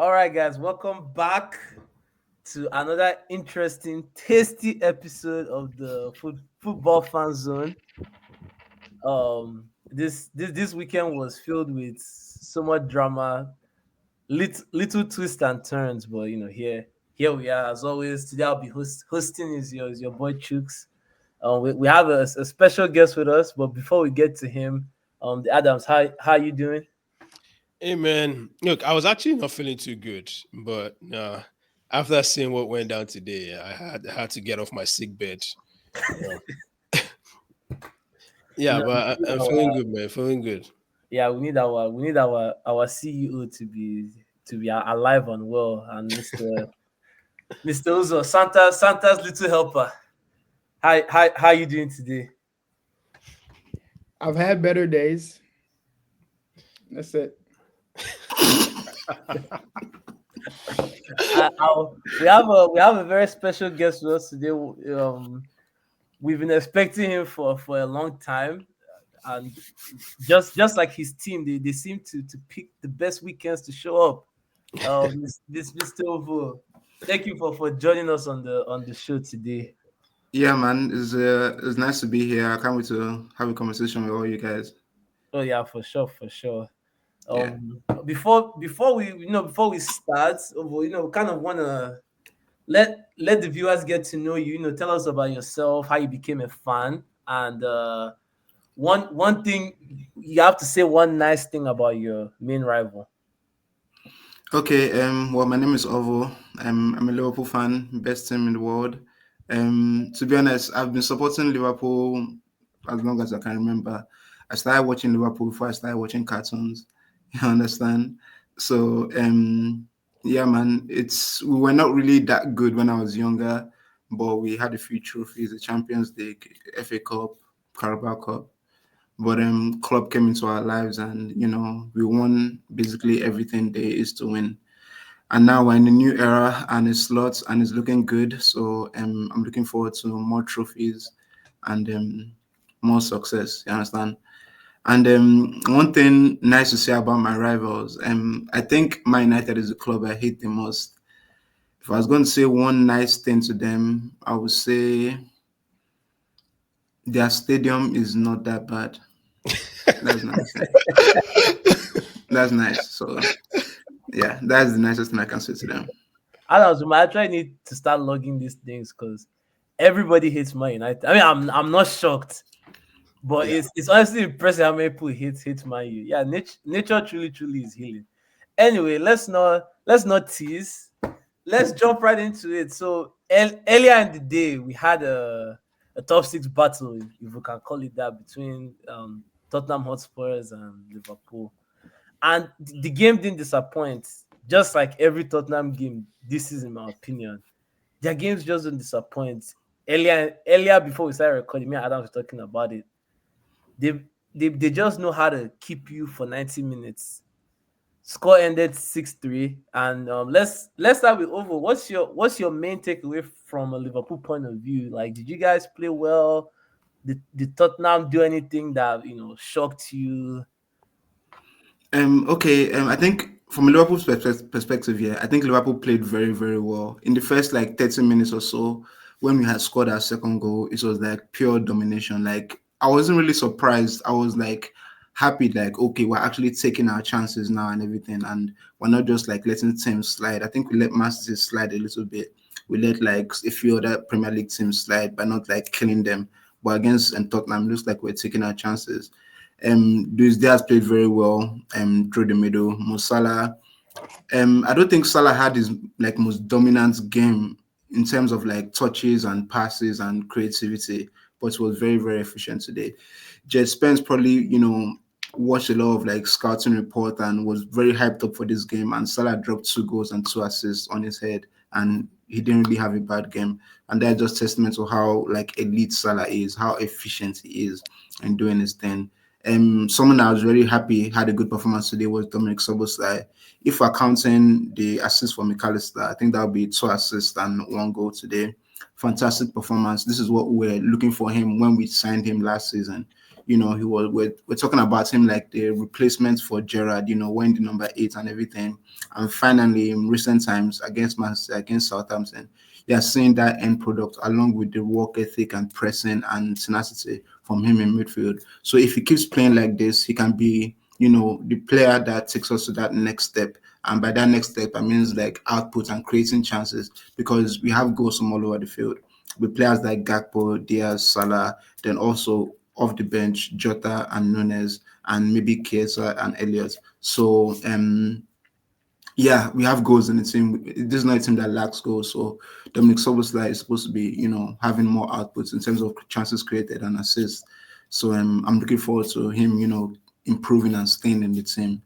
All right, guys, welcome back to another interesting, tasty episode of the football fan zone. This weekend was filled with so much drama, little twists and turns, but here we are as always. Today I'll be hosting is your boy Chooks. We have a special guest with us, but before we get to him, the Adams, how you doing? Hey man, look, I was actually not feeling too good, but after seeing what went down today, I had to get off my sick bed. You You Yeah, know, but I'm feeling good, man. Feeling good. yeah, we need our CEO to be alive and well, and Mr. Uzo, Santa's little helper. How you doing today? I've had better days. That's it. We have a very special guest with us today. We've been expecting him for a long time, and just like his team, they seem to pick the best weekends to show up. This Mr. Ovo, thank you for joining us on the show today. Yeah, man, it's nice to be here. I can't wait to have a conversation with all you guys. Oh yeah, for sure, for sure. Yeah. Before we start, we kind of wanna let the viewers get to know you. Tell us about yourself, how you became a fan, and one thing you have to say one nice thing about your main rival. Okay. Well, my name is Ovo. I'm a Liverpool fan, best team in the world. To be honest, I've been supporting Liverpool as long as I can remember. I started watching Liverpool before I started watching cartoons. You understand? So, yeah, man, we were not really that good when I was younger, but we had a few trophies: the Champions League, FA Cup, Carabao Cup. But club came into our lives, and we won basically everything there is to win. And now we're in a new era, and it's slots, and it's looking good. So I'm looking forward to more trophies and more success. You understand? And one thing nice to say about my rivals, I think Man United is the club I hate the most. If I was going to say one nice thing to them, I would say their stadium is not that bad. That's nice. That's nice. So yeah, that's the nicest thing I can say to them. Adams, we might actually need to start logging these things because everybody hates Man United. I mean, I'm not shocked, but Yeah. it's honestly impressive how many people hate Man U. Yeah, nature truly is healing. Anyway, let's not tease. Let's jump right into it. So earlier in the day, we had a top six battle, if we can call it that, between Tottenham Hotspurs and Liverpool, and the game didn't disappoint. Just like every Tottenham game, this is in my opinion. Their games just don't disappoint. Earlier before we started recording, me and Adam was talking about it. They they just know how to keep you for 90 minutes. Score ended 6-3. And let's start with Ovo. What's your main takeaway from a Liverpool point of view? Like, did you guys play well? Did Tottenham do anything that shocked you? Okay. I think from a Liverpool perspective, yeah, I think Liverpool played very, very well in the first like 30 minutes or so. When we had scored our second goal, it was like pure domination. Like I wasn't really surprised. I was like happy, like okay, we're actually taking our chances now and everything, and we're not just like letting teams slide. I think we let Man City slide a little bit. We let like a few other Premier League teams slide, but not like killing them. But against Tottenham, it looks like we're taking our chances. Luis Diaz played very well through the middle. Mo Salah, I don't think Salah had his like most dominant game in terms of like touches and passes and creativity, but was very, very efficient today. Jed Spence probably, watched a lot of like scouting report and was very hyped up for this game. And Salah dropped 2 goals and 2 assists on his head, and he didn't really have a bad game. And that's just testament to how like elite Salah is, how efficient he is in doing his thing. Someone I was very happy had a good performance today was Dominic Soboslai. If we're counting the assist for McAllister, I think that would be 2 assists and 1 goal today. Fantastic performance. This is what we were looking for him when we signed him last season. we're talking about him like the replacement for Gerrard, wearing the number 8 and everything. And finally, in recent times against Manchester, against Southampton, you are seeing that end product along with the work ethic and pressing and tenacity from him in midfield. So if he keeps playing like this, he can be, the player that takes us to that next step. And by that next step, I mean like output and creating chances, because we have goals from all over the field with players like Gakpo, Diaz, Salah, then also off the bench, Jota and Nunes, and maybe Chiesa and Elliott. So yeah, we have goals in the team. This is not a team that lacks goals. So Dominic Szoboszlai is supposed to be, having more outputs in terms of chances created and assists. So I'm looking forward to him, improving and staying in the team.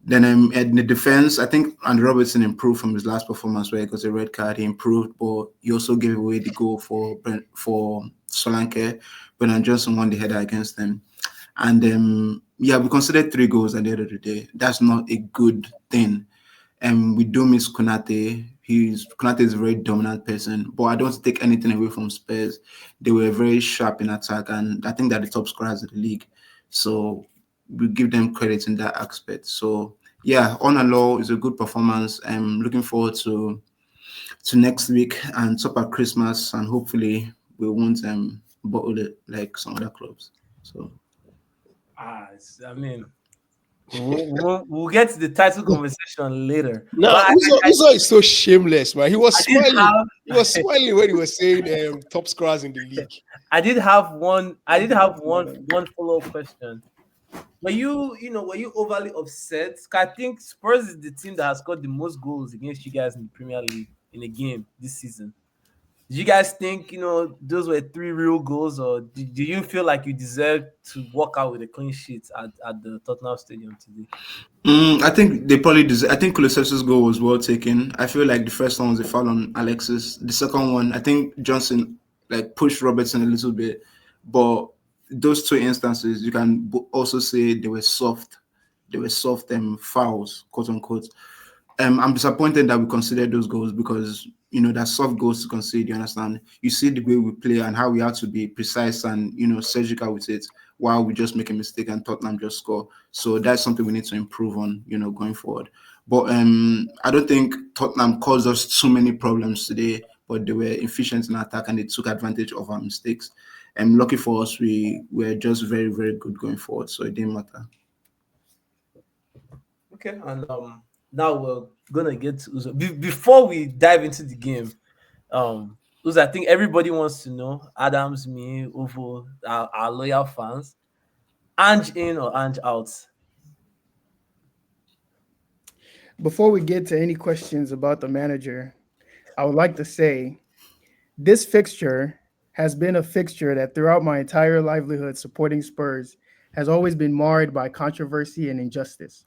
Then in the defense, I think Andy Robertson improved from his last performance where he got a red card. He improved, but he also gave away the goal for Solanke. Brennan Johnson won the header against them. And we considered 3 goals at the end of the day. That's not a good thing. And we do miss Konate. Konate is a very dominant person, but I don't take anything away from Spurs. They were very sharp in attack, and I think they're the top scorers of the league. So we give them credit in that aspect. So yeah, on and all, it's a good performance. I'm looking forward to next week and top at Christmas, and hopefully we won't bottle it like some other clubs. So I mean, we'll get to the title conversation later. No, But Uzo is so shameless, man. He was I did smiling. have- He was smiling when he was saying top scorers in the league. I did have one follow-up question. Were you overly upset? 'Cause I think Spurs is the team that has scored the most goals against you guys in the Premier League in a game this season. Did you guys think those were 3 real goals, or do you feel like you deserve to walk out with a clean sheet at the Tottenham Stadium today? I think they probably deserve. I think Kulusevski's goal was well taken. I feel like the first one was a foul on Alexis. The second one, I think Johnson like pushed Robertson a little bit, but those 2 instances, you can also say they were soft. They were soft fouls, quote unquote. I'm disappointed that we considered those goals because that's soft goals to concede. You understand? You see the way we play and how we have to be precise and surgical with it, while we just make a mistake and Tottenham just score. So that's something we need to improve on, going forward. But I don't think Tottenham caused us too many problems today, but they were efficient in attack and they took advantage of our mistakes. And lucky for us, we were just very, very good going forward. So it didn't matter. Okay, and now we're gonna get to Uzo. Before we dive into the game, Uzo, I think everybody wants to know, Adams, me, Uvo, our loyal fans, Ange in or Ange out? Before we get to any questions about the manager, I would like to say this fixture has been a fixture that throughout my entire livelihood supporting Spurs has always been marred by controversy and injustice.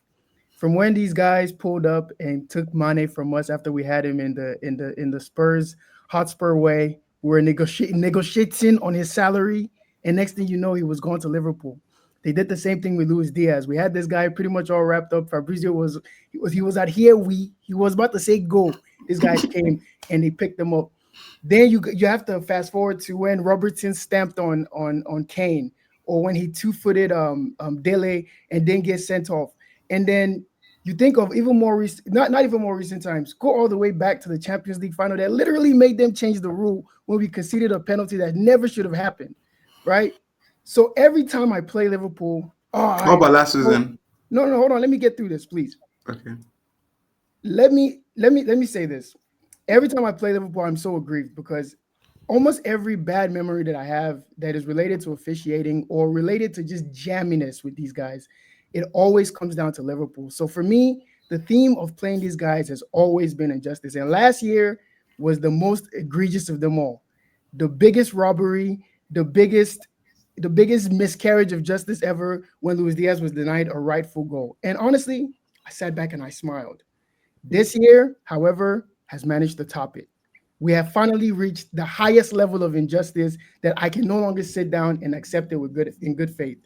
From when these guys pulled up and took Mane from us after we had him in the Spurs Hotspur way, we were negotiating on his salary, and next thing you know, he was going to Liverpool. They did the same thing with Luis Diaz. We had this guy pretty much all wrapped up. Fabrizio was at here. He was about to say go. These guys came and they picked them up. Then you have to fast forward to when Robertson stamped on Kane, or when he 2-footed Dele and then gets sent off. And then you think of even more recent, not even more recent times, go all the way back to the Champions League final that literally made them change the rule when we conceded a penalty that never should have happened, right? So every time I play Liverpool, how about last season? No, hold on. Let me get through this, please. Okay. Let me say this. Every time I play Liverpool, I'm so aggrieved because almost every bad memory that I have that is related to officiating or related to just jamminess with these guys, it always comes down to Liverpool. So for me, the theme of playing these guys has always been injustice. And last year was the most egregious of them all. The biggest robbery, the biggest miscarriage of justice ever, when Luis Diaz was denied a rightful goal. And honestly, I sat back and I smiled. This year, however, has managed to top it. We have finally reached the highest level of injustice that I can no longer sit down and accept it in good faith.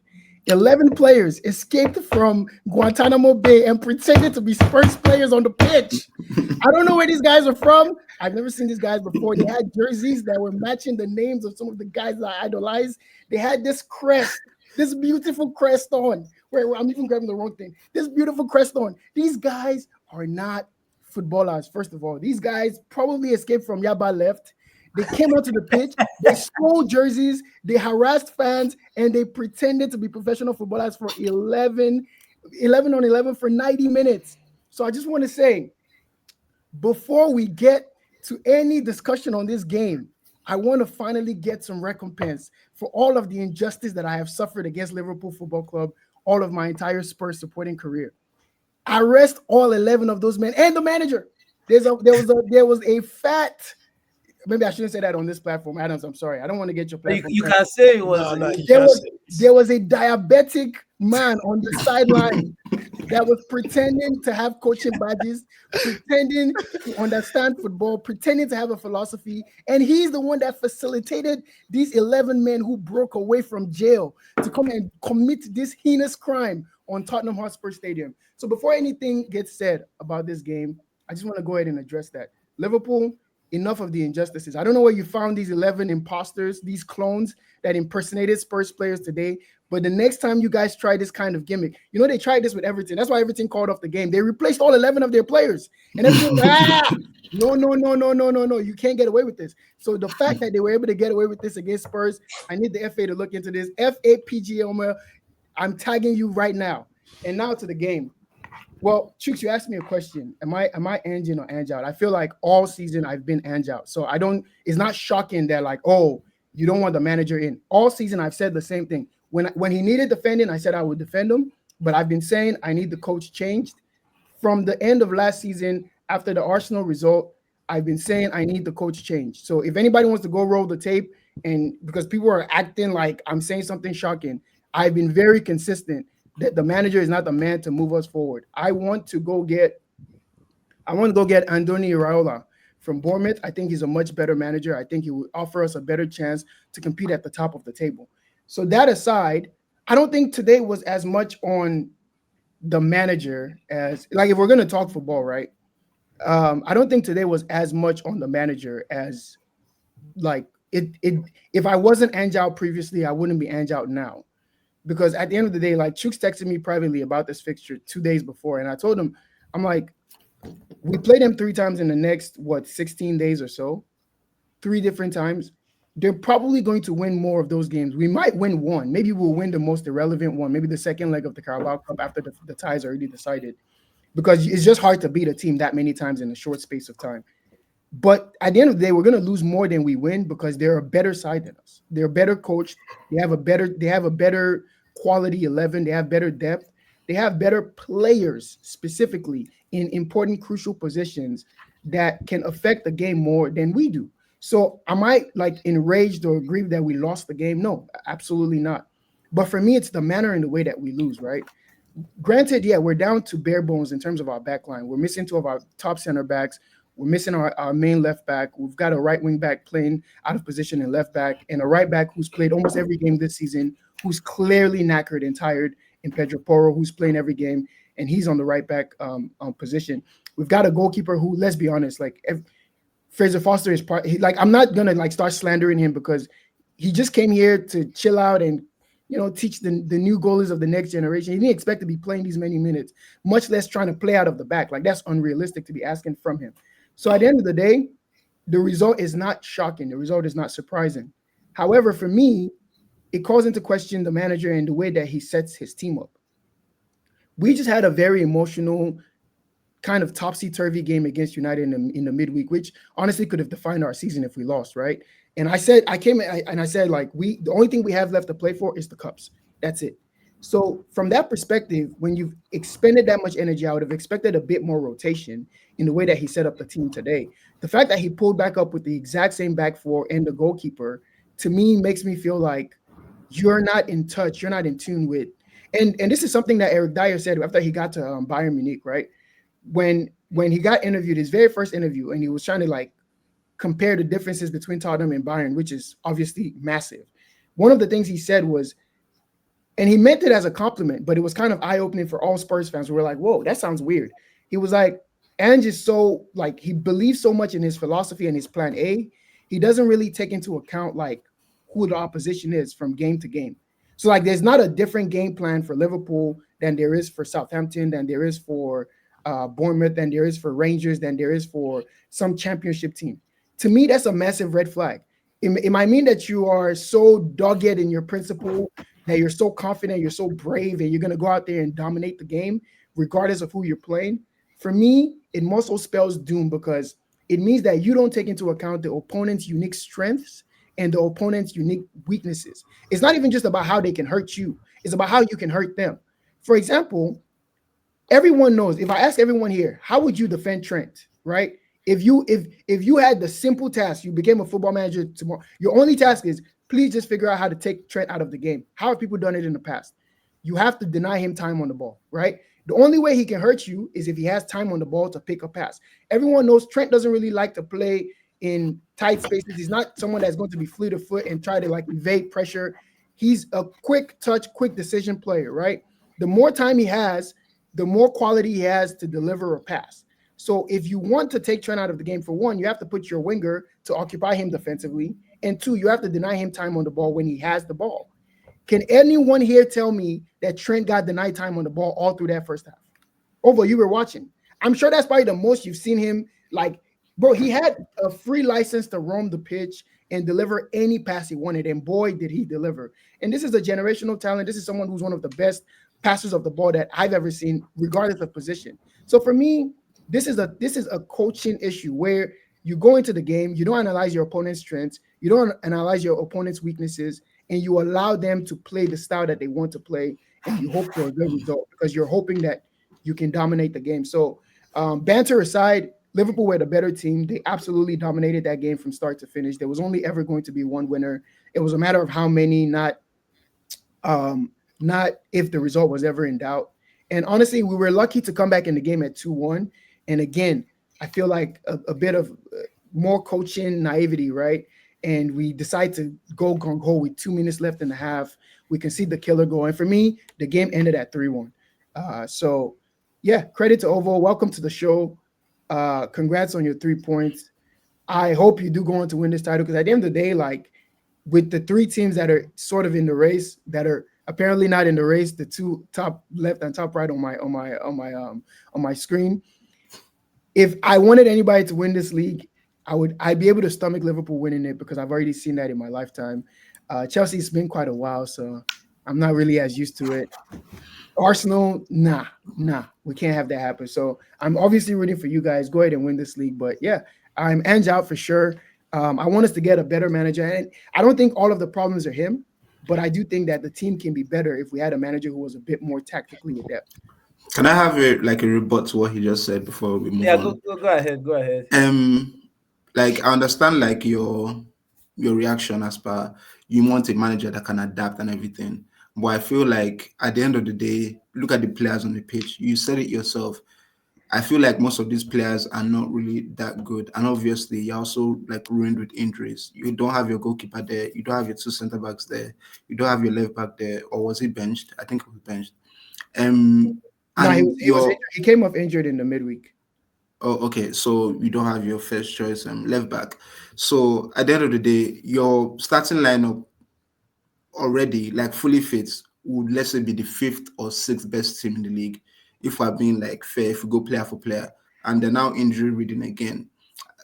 11 players escaped from Guantanamo Bay and pretended to be Spurs players on the pitch. I don't know where these guys are from. I've never seen these guys before. They had jerseys that were matching the names of some of the guys that I idolize. They had this crest This beautiful crest on. Wait, I'm even grabbing the wrong thing. This beautiful crest on. These guys are not footballers, first of all. These guys probably escaped from Yaba left. They came onto the pitch, they stole jerseys, they harassed fans, and they pretended to be professional footballers for 11 on 11 for 90 minutes. So I just want to say, before we get to any discussion on this game, I want to finally get some recompense for all of the injustice that I have suffered against Liverpool Football Club all of my entire Spurs supporting career. Arrest all 11 of those men and the manager. There was a fat. Maybe I shouldn't say that on this platform, Adams. I'm sorry. I don't want to get your platform. You can say it was. No, you There can't was say it. there was a diabetic man on the sideline that was pretending to have coaching badges, pretending to understand football, pretending to have a philosophy, and he's the one that facilitated these 11 men who broke away from jail to come and commit this heinous crime on Tottenham Hotspur Stadium. So before anything gets said about this game, I just want to go ahead and address that. Liverpool, enough of the injustices. I don't know where you found these 11 imposters, these clones that impersonated Spurs players today. But the next time you guys try this kind of gimmick, you know, they tried this with Everton. That's why Everton called off the game. They replaced all 11 of their players. And everything, no. You can't get away with this. So the fact that they were able to get away with this against Spurs, I need the FA to look into this. FAPG Omer, I'm tagging you right now. And now to the game. Well, Chooks, you asked me a question. Am I Anjin or Ange out? I feel like all season I've been Ange out. So it's not shocking that like, oh, you don't want the manager in. All season I've said the same thing. When he needed defending, I said I would defend him. But I've been saying I need the coach changed. From the end of last season, after the Arsenal result, I've been saying I need the coach changed. So if anybody wants to go roll the tape, and because people are acting like I'm saying something shocking, I've been very consistent that the manager is not the man to move us forward. I want to go get Andoni Iraola from Bournemouth. I think he's a much better manager. I think he will offer us a better chance to compete at the top of the table. So that aside, I don't think today was as much on the manager as, like, if we're going to talk football, right? I don't think today was as much on the manager as, like, if I wasn't Ange out previously, I wouldn't be Ange out now. Because at the end of the day, like, Chooks texted me privately about this fixture 2 days before. And I told him, I'm like, we played them 3 times in the next, 16 days or so, 3 different times. They're probably going to win more of those games. We might win one. Maybe we'll win the most irrelevant one, maybe the second leg of the Carabao Cup after the tie's already decided. Because it's just hard to beat a team that many times in a short space of time. But at the end of the day, we're going to lose more than we win because they're a better side than us. They're better coached. They have a better quality 11. They have better depth. They have better players specifically in important, crucial positions that can affect the game more than we do. So am I like enraged or aggrieved that we lost the game? No, absolutely not. But for me, it's the manner and the way that we lose, right? Granted, yeah, we're down to bare bones in terms of our back line. We're missing 2 of our top center backs. We're missing our main left back. We've got a right wing back playing out of position in left back, and a right back who's played almost every game this season, who's clearly knackered and tired, in Pedro Porro, who's playing every game, and he's on the right back position. We've got a goalkeeper who, let's be honest, like Fraser Foster is part. I'm not gonna like start slandering him because he just came here to chill out and, you know, teach the new goalies of the next generation. He didn't expect to be playing these many minutes, much less trying to play out of the back. Like, that's unrealistic to be asking from him. So at the end of the day, the result is not shocking. The result is not surprising. However, for me, it calls into question the manager and the way that he sets his team up. We just had a very emotional, kind of topsy-turvy game against United in the midweek, which honestly could have defined our season if we lost, right? And I said, I said, like, the only thing we have left to play for is the cups. That's it. So from that perspective, when you've expended that much energy, I would have expected a bit more rotation in the way that he set up the team today. The fact that he pulled back up with the exact same back four and the goalkeeper, to me, makes me feel like you're not in touch, you're not in tune with. And this is something that Eric Dyer said after he got to Bayern Munich, right? When he got interviewed, his very first interview, and he was trying to like compare the differences between Tottenham and Bayern, which is obviously massive. One of the things he said was, and he meant it as a compliment, but it was kind of eye-opening for all Spurs fans who were like, whoa, that sounds weird. He was like, Ange is so, like, he believes so much in his philosophy and his plan A, he doesn't really take into account, like, who the opposition is from game to game. So like there's not a different game plan for Liverpool than there is for Southampton, than there is for Bournemouth, than there is for Rangers, than there is for some championship team. To me, that's a massive red flag. It might mean that you are so dogged in your principle, that you're so confident, you're so brave, and you're going to go out there and dominate the game, regardless of who you're playing. For me, it also spells doom because it means that you don't take into account the opponent's unique strengths and the opponent's unique weaknesses. It's not even just about how they can hurt you, it's about how you can hurt them. For example, everyone knows, if I ask everyone here, how would you defend Trent, right? If you had the simple task, you became a football manager tomorrow, your only task is please just figure out how to take Trent out of the game. How have people done it in the past? You have to deny him time on the ball, right? The only way he can hurt you is if he has time on the ball to pick a pass. Everyone knows Trent doesn't really like to play in tight spaces. He's not someone that's going to be fleet of foot and try to like evade pressure. He's a quick touch, quick decision player, right? The more time he has, the more quality he has to deliver a pass. So if you want to take Trent out of the game, for one, you have to put your winger to occupy him defensively. And two, you have to deny him time on the ball when he has the ball. Can anyone here tell me that Trent got denied time on the ball all through that first half? Over, you were watching. I'm sure that's probably the most you've seen him. Like, bro, he had a free license to roam the pitch and deliver any pass he wanted. And boy, did he deliver. And this is a generational talent. This is someone who's one of the best passers of the ball that I've ever seen, regardless of position. So for me, this is a coaching issue where you go into the game, you don't analyze your opponent's strengths, you don't analyze your opponent's weaknesses, and you allow them to play the style that they want to play, and you hope for a good result because you're hoping that you can dominate the game. So banter aside, Liverpool were the better team. They absolutely dominated that game from start to finish. There was only ever going to be one winner. It was a matter of how many, not if the result was ever in doubt. And honestly, we were lucky to come back in the game at 2-1. And again, I feel like a bit of more coaching naivety, right? And we decide to go gung-ho with 2 minutes left in the half. We can see the killer goal. And for me, the game ended at 3-1. So, yeah, credit to Ovo. Welcome to the show. Congrats on your 3 points. I hope you do go on to win this title because at the end of the day, like with the 3 teams that are sort of in the race, that are apparently not in the race, the 2 top left and top right on my screen. If I wanted anybody to win this league, I'd be able to stomach Liverpool winning it because I've already seen that in my lifetime. Chelsea's been quite a while, so I'm not really as used to it. Arsenal, nah, we can't have that happen. So I'm obviously rooting for you guys. Go ahead and win this league. But yeah, I'm Ange out for sure. I want us to get a better manager. And I don't think all of the problems are him, but I do think that the team can be better if we had a manager who was a bit more tactically adept. Can I have a rebut to what he just said before we move on? Go ahead. Go ahead. Like I understand like your reaction as per you want a manager that can adapt and everything. But I feel like at the end of the day, look at the players on the pitch. You said it yourself. I feel like most of these players are not really that good. And obviously, you're also like ruined with injuries. You don't have your goalkeeper there. You don't have your 2 center backs there. You don't have your left back there. Or was he benched? I think he was benched. He came off injured in the midweek. Oh, okay. So you don't have your first choice left back. So at the end of the day, your starting lineup already like fully fit would let's say be the 5th or 6th best team in the league. If we're being like fair, if we go player for player, and they're now injury ridden again,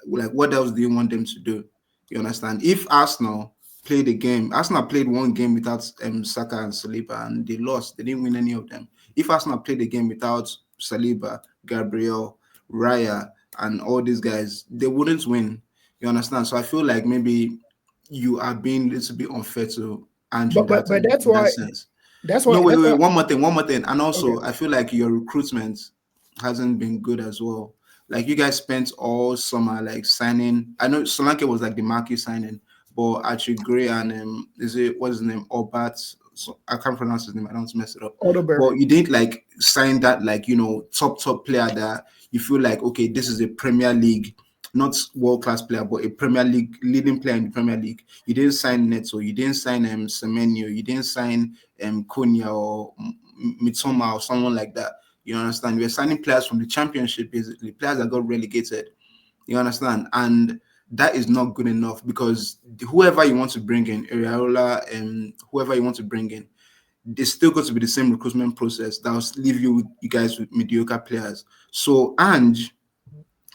like what else do you want them to do? You understand? If Arsenal played 1 game without Saka and Saliba, and they lost, they didn't win any of them. If Arsenal played a game without Saliba, Gabriel, Raya, and all these guys, they wouldn't win. You understand? So I feel like maybe you are being a little bit unfair to Andrew. But that's why. That sense. That's why. No, wait. One more thing. And also, Okay. I feel like your recruitment hasn't been good as well. Like you guys spent all summer like signing. I know Solanke was like the marquee signing, but actually Gray and what's his name? Obat. So I can't pronounce his name. I don't mess it up. Odeberg. But you didn't like sign that like top player that you feel like okay, this is a Premier League, not world-class player, but a Premier League leading player in the Premier League. You didn't sign Neto, you didn't sign Semenyo, you didn't sign Konya or Mitoma or someone like that. You understand? We're signing players from the Championship, basically, players that got relegated. You understand? And that is not good enough because whoever you want to bring in, Areola and whoever you want to bring in, there's still going to be the same recruitment process that will leave you guys with mediocre players. So Andrew,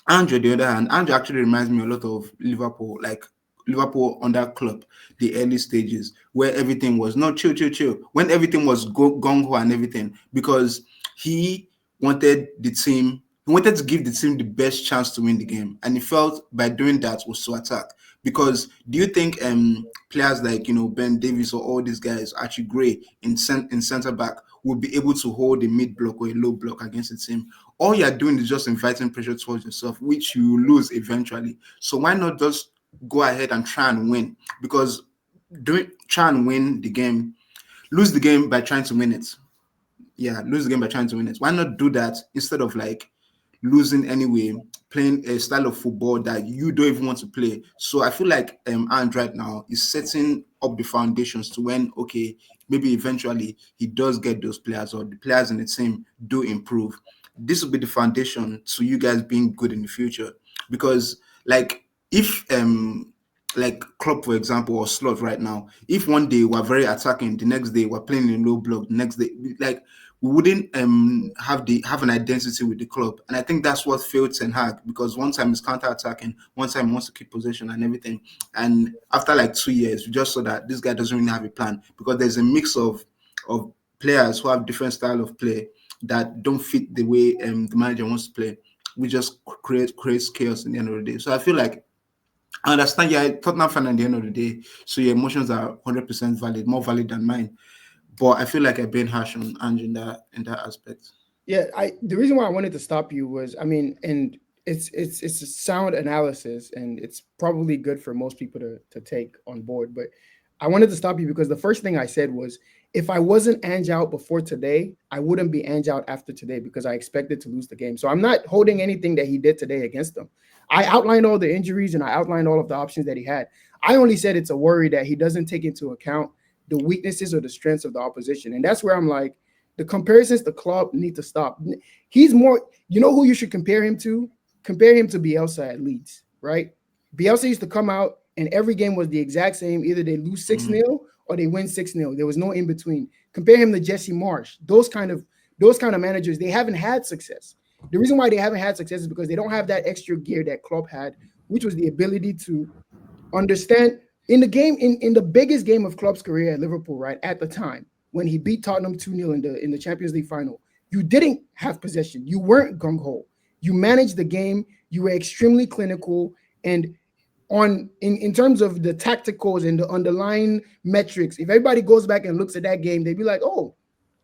on the other hand, Andrew actually reminds me a lot of Liverpool, like Liverpool under Klopp, the early stages where everything was not chill, when everything was gung ho and everything, because he wanted the team, he wanted to give the team the best chance to win the game, and he felt by doing that was to attack. Because do you think players like Ben Davies or all these guys, Archie Gray in center back, will be able to hold a mid block or a low block against the team? All you're doing is just inviting pressure towards yourself, which you lose eventually. So why not just go ahead and try and win? Because try and win the game, lose the game by trying to win it. Yeah, lose the game by trying to win it. Why not do that instead of like losing anyway, playing a style of football that you don't even want to play? So I feel like Ant right now is setting up the foundations to when, okay, maybe eventually he does get those players or the players in the team do improve. This will be the foundation to you guys being good in the future. Because like if like Klopp, for example, or Slot right now, if one day we're very attacking, the next day we're playing in low block, the next day, like we wouldn't have an identity with the club. And I think that's what failed Ten Hag, because one time he's counter-attacking, one time he wants to keep possession and everything. And after like 2 years, we just saw that this guy doesn't really have a plan, because there's a mix of players who have different style of play that don't fit the way the manager wants to play. We just creates chaos in the end of the day. So I feel like I understand you're a Tottenham fan at the end of the day, so your emotions are 100% valid, more valid than mine. But I feel like I've been harsh on Ange in that aspect. Yeah, the reason why I wanted to stop you was, I mean, and it's a sound analysis, and it's probably good for most people to take on board. But I wanted to stop you because the first thing I said was, if I wasn't Ange out before today, I wouldn't be Ange out after today, because I expected to lose the game. So I'm not holding anything that he did today against them. I outlined all the injuries and I outlined all of the options that he had. I only said it's a worry that he doesn't take into account the weaknesses or the strengths of the opposition. And that's where I'm like, the comparisons to Klopp need to stop. He's more, you know who you should compare him to? Compare him to Bielsa at Leeds, right? Bielsa used to come out and every game was the exact same. Either they lose 6-0 or they win 6-0. There was no in between. Compare him to Jesse Marsh. Those kind of managers, they haven't had success. The reason why they haven't had success is because they don't have that extra gear that Klopp had, which was the ability to understand in the game, in the biggest game of Klopp's career at Liverpool, right, at the time, when he beat Tottenham 2-0 in the Champions League final. You didn't have possession. You weren't gung-ho. You managed the game. You were extremely clinical. And in terms of the tacticals and the underlying metrics, if everybody goes back and looks at that game, they'd be like, oh,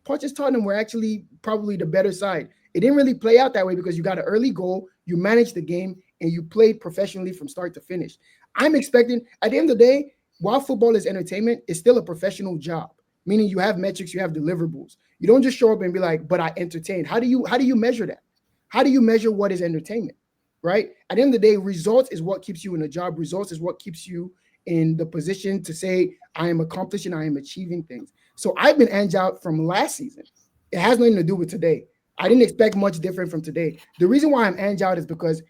Poch's Tottenham were actually probably the better side. It didn't really play out that way because you got an early goal, you managed the game, and you played professionally from start to finish. I'm expecting, at the end of the day, while football is entertainment, it's still a professional job, meaning you have metrics, you have deliverables. You don't just show up and be like, but I entertained. How do you measure that? How do you measure what is entertainment, right? At the end of the day, results is what keeps you in a job. Results is what keeps you in the position to say, I am accomplishing, I am achieving things. So I've been Ange out from last season. It has nothing to do with today. I didn't expect much different from today. The reason why I'm Ange out is because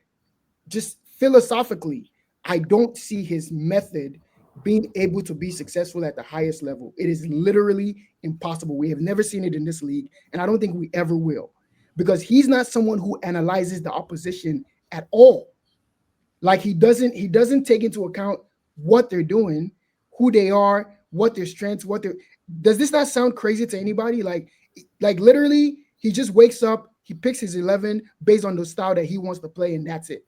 just philosophically, I don't see his method being able to be successful at the highest level. It is literally impossible. We have never seen it in this league, and I don't think we ever will, because he's not someone who analyzes the opposition at all. Like he doesn't take into account what they're doing, who they are, what their strengths, does this not sound crazy to anybody? Like literally, he just wakes up, he picks his 11 based on the style that he wants to play, and that's it.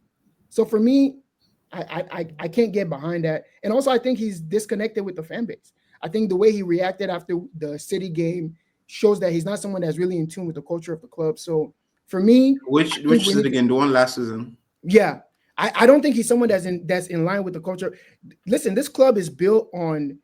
So for me, I can't get behind that. And also, I think he's disconnected with the fan base. I think the way he reacted after the City game shows that he's not someone that's really in tune with the culture of the club. So for me, which is it again? The one last season. Yeah, I don't think he's someone that's in line with the culture. Listen, this club is built on,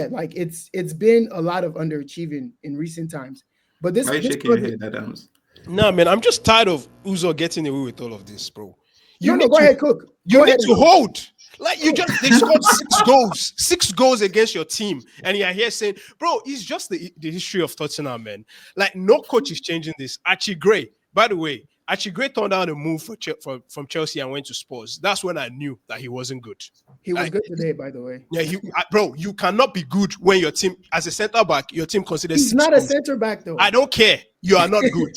like it's been a lot of underachieving in recent times. But this, why are you shaking your head, Adams? Nah, man, I'm just tired of Uzo getting away with all of this, bro. Go ahead, Cook. You need to hold. Like they scored 6 goals against your team, and you're here saying, bro, it's just the history of Tottenham, man. Like no coach is changing this. Archie Gray, by the way, Achigre turned down a move from Chelsea and went to Spurs. That's when I knew that he wasn't good. He was good today, by the way. Yeah, bro, you cannot be good when your team, as a center back, your team considers He's not a center back though. I don't care. You are not good.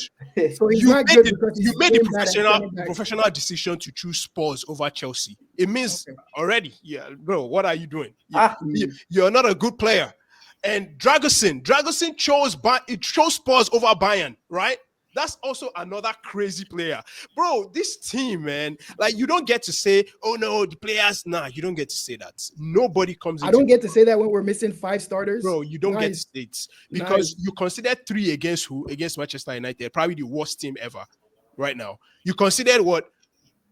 So he's you not made good the, because you he's made the playing bad at professional decision to choose Spurs over Chelsea. It means already, yeah, bro. What are you doing? You're not a good player. And Dragusin chose Spurs over Bayern, right? That's also another crazy player. Bro, this team, man, like you don't get to say, oh no, the players, nah, you don't get to say that. Nobody comes in. I don't get to say that when we're missing 5 starters. Bro, you don't get to say it. Because you considered 3 against who? Against Manchester United, probably the worst team ever right now. You considered what?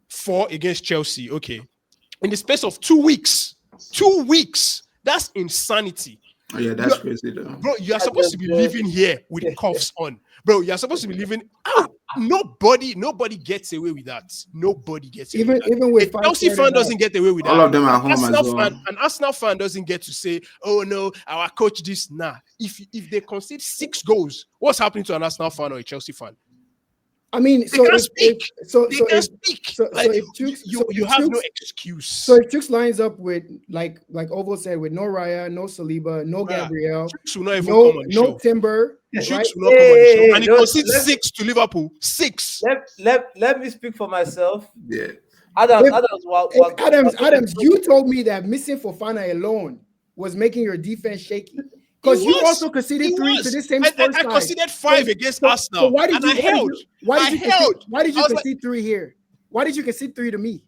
4 against Chelsea. Okay. In the space of 2 weeks. 2 weeks. That's insanity. Oh, yeah, that's crazy though. Bro, you are supposed to be living here with cuffs on. Bro, you're supposed to be living out. Nobody gets away with that. Nobody gets away with that. Even with Chelsea fan doesn't get away with that. All of them are home as well. An Arsenal fan doesn't get to say, oh no, our coach this. Nah. If they concede 6 goals, what's happening to an Arsenal fan or a Chelsea fan? I mean, they can't speak. You have no excuse. So if Chooks lines up with like Ovo said, with no Raya, no Saliba, no Gabriel, no Timber, right? And he concedes 6 to Liverpool. 6. Let me speak for myself. Yeah. Adams, you told me that missing Fofana alone was making your defense shaky. Because you also conceded 3 to this same Spurs I conceded 5 against Arsenal. So why did you concede 3 here? Why did you concede 3 to me?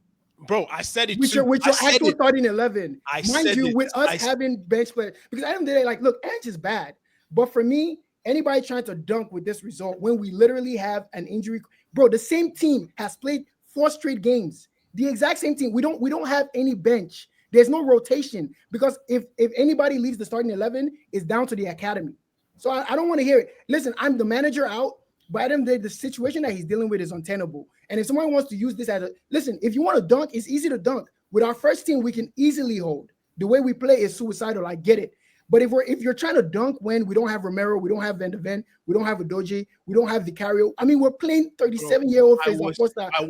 Bro, I said it with too. With your actual starting 11. Mind you, with us having bench players. Because I don't like, look, Ange is bad. But for me, anybody trying to dunk with this result when we literally have an injury, bro, the same team has played 4 straight games. The exact same team. We don't have any bench. There's no rotation because if anybody leaves the starting 11, it's down to the academy. So I don't want to hear it. Listen, I'm the manager out, but the situation that he's dealing with is untenable. And if someone wants to use this listen, if you want to dunk, it's easy to dunk. With our first team, we can easily hold. The way we play is suicidal. I get it. But if you're trying to dunk when we don't have Romero, we don't have Van de Ven, we don't have Udogie, we don't have Vicario. I mean, we're playing 37-year-old I was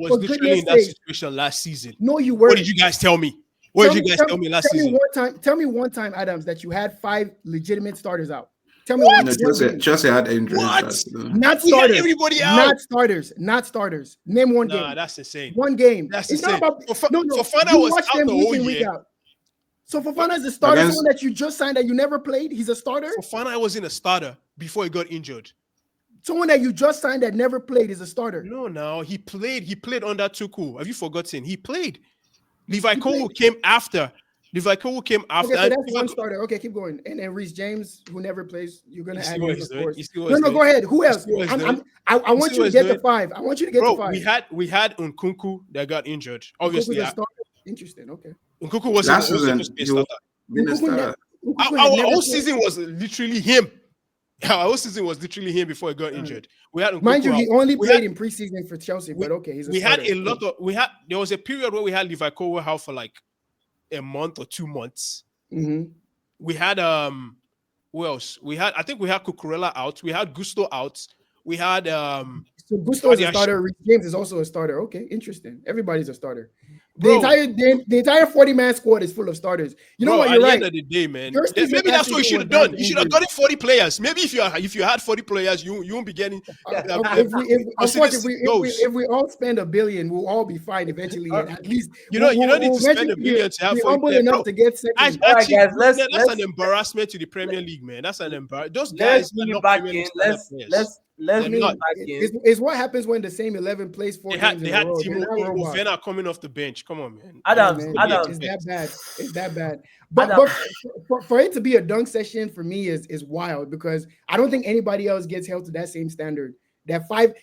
literally in that situation last season. No, you weren't. What did you guys tell me? What did you guys tell me last season? Tell me one time, Adams, that you had 5 legitimate starters out. Tell me one. Chelsea had injuries. Not starters. Everybody out. Not starters. Name one game. Nah, that's insane. One game. That's it's insane. not about. Fofana was out the whole year. So Fofana is a starter, someone that you just signed that you never played. He's a starter. Fofana wasn't a starter before he got injured. Someone that you just signed that never played is a starter. No, he played. He played under Tuchel. Have you forgotten? He played. Levi Cole came after. Okay, so that's one starter. Okay, keep going. And then Reece James, who never plays, you're gonna add him, of course. No, go ahead. Who else? I want you to get to 5. I want you to get to 5. We had Nkunku that got injured. Obviously, interesting. Okay. Nkunku was a starter. Our whole season was literally him. Our whole season was literally him before he got injured. We had Nkunku, mind you, he only played in preseason for Chelsea, but okay, he's a starter. There was a period where we had Levi Cole out for like a month or 2 months. Mm-hmm. We had who else? I think we had Cucurella out. We had Gusto out. We had so Gusto is a starter. Reece James is also a starter. Okay, interesting. Everybody's a starter. The entire 40-man squad is full of starters. You know what? You're right. At the end of the day, man. Maybe that's what you should have done. You should have gotten 40 players. Maybe if you had 40 players, you won't be getting. If we all spend $1 billion, we'll all be fine eventually. At least you don't need to spend $1 billion to have 40 players. Enough to get second. That's an embarrassment to the Premier League, man. That's an embarrassment. Those guys are not Premier League players. It's what happens when the same 11 plays 4 games in a row. Timo Werner coming off the bench. Come on, man. Adams, it's that bad. But for it to be a dunk session for me is wild because I don't think anybody else gets held to that same standard. That 5,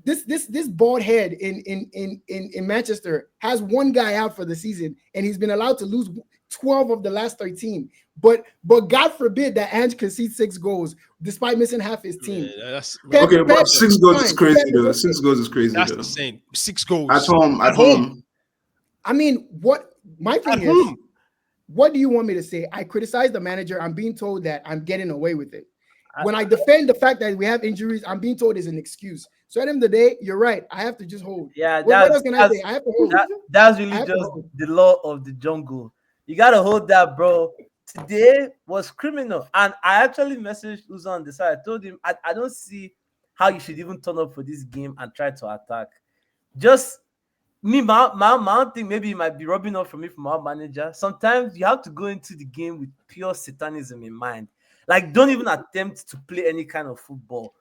this bald head in Manchester has one guy out for the season, and he's been allowed to lose 12 of the last 13. But God forbid that Ange concedes 6 goals despite missing half his team. But 6 goals is crazy though. 6 goals is crazy. That's insane. 6 goals at home. I mean, what my thing is, what do you want me to say? I criticize the manager. I'm being told that I'm getting away with it. When I defend the fact that we have injuries, I'm being told is an excuse. So at the end of the day, you're right. I have to just hold. Yeah, What else can I say? I have to hold. that's I really have to just hold. the law of the jungle. You gotta hold that, bro. Today was criminal, and I actually messaged Uzo on the side. I told him I don't see how you should even turn up for this game and try to attack. Just me, my own thing. Maybe it might be rubbing off for me from our manager. Sometimes you have to go into the game with pure satanism in mind. Like, don't even attempt to play any kind of football,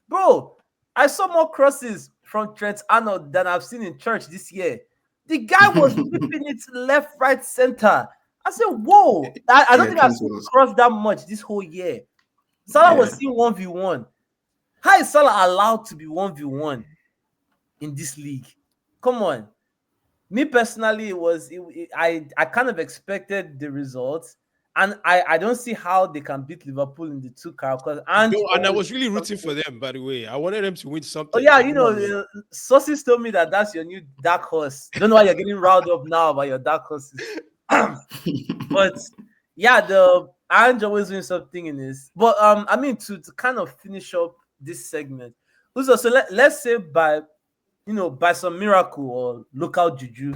bro. I saw more crosses from Trent Arnold than I've seen in church this year. The guy was whipping it left, right, center. I said, whoa. I don't think I've seen cross that much this whole year. Salah was seeing 1v1. How is Salah allowed to be 1v1 in this league? Come on. Me personally, I kind of expected the results. And I don't see how they can beat Liverpool in the two because and I was really rooting for them, by the way. I wanted them to win something. Oh yeah, sources told me that's your new dark horse. Don't know why you're getting riled up now about your dark horses. But yeah, the Ange always doing something in this. But I mean to kind of finish up this segment. So let's say by some miracle or local juju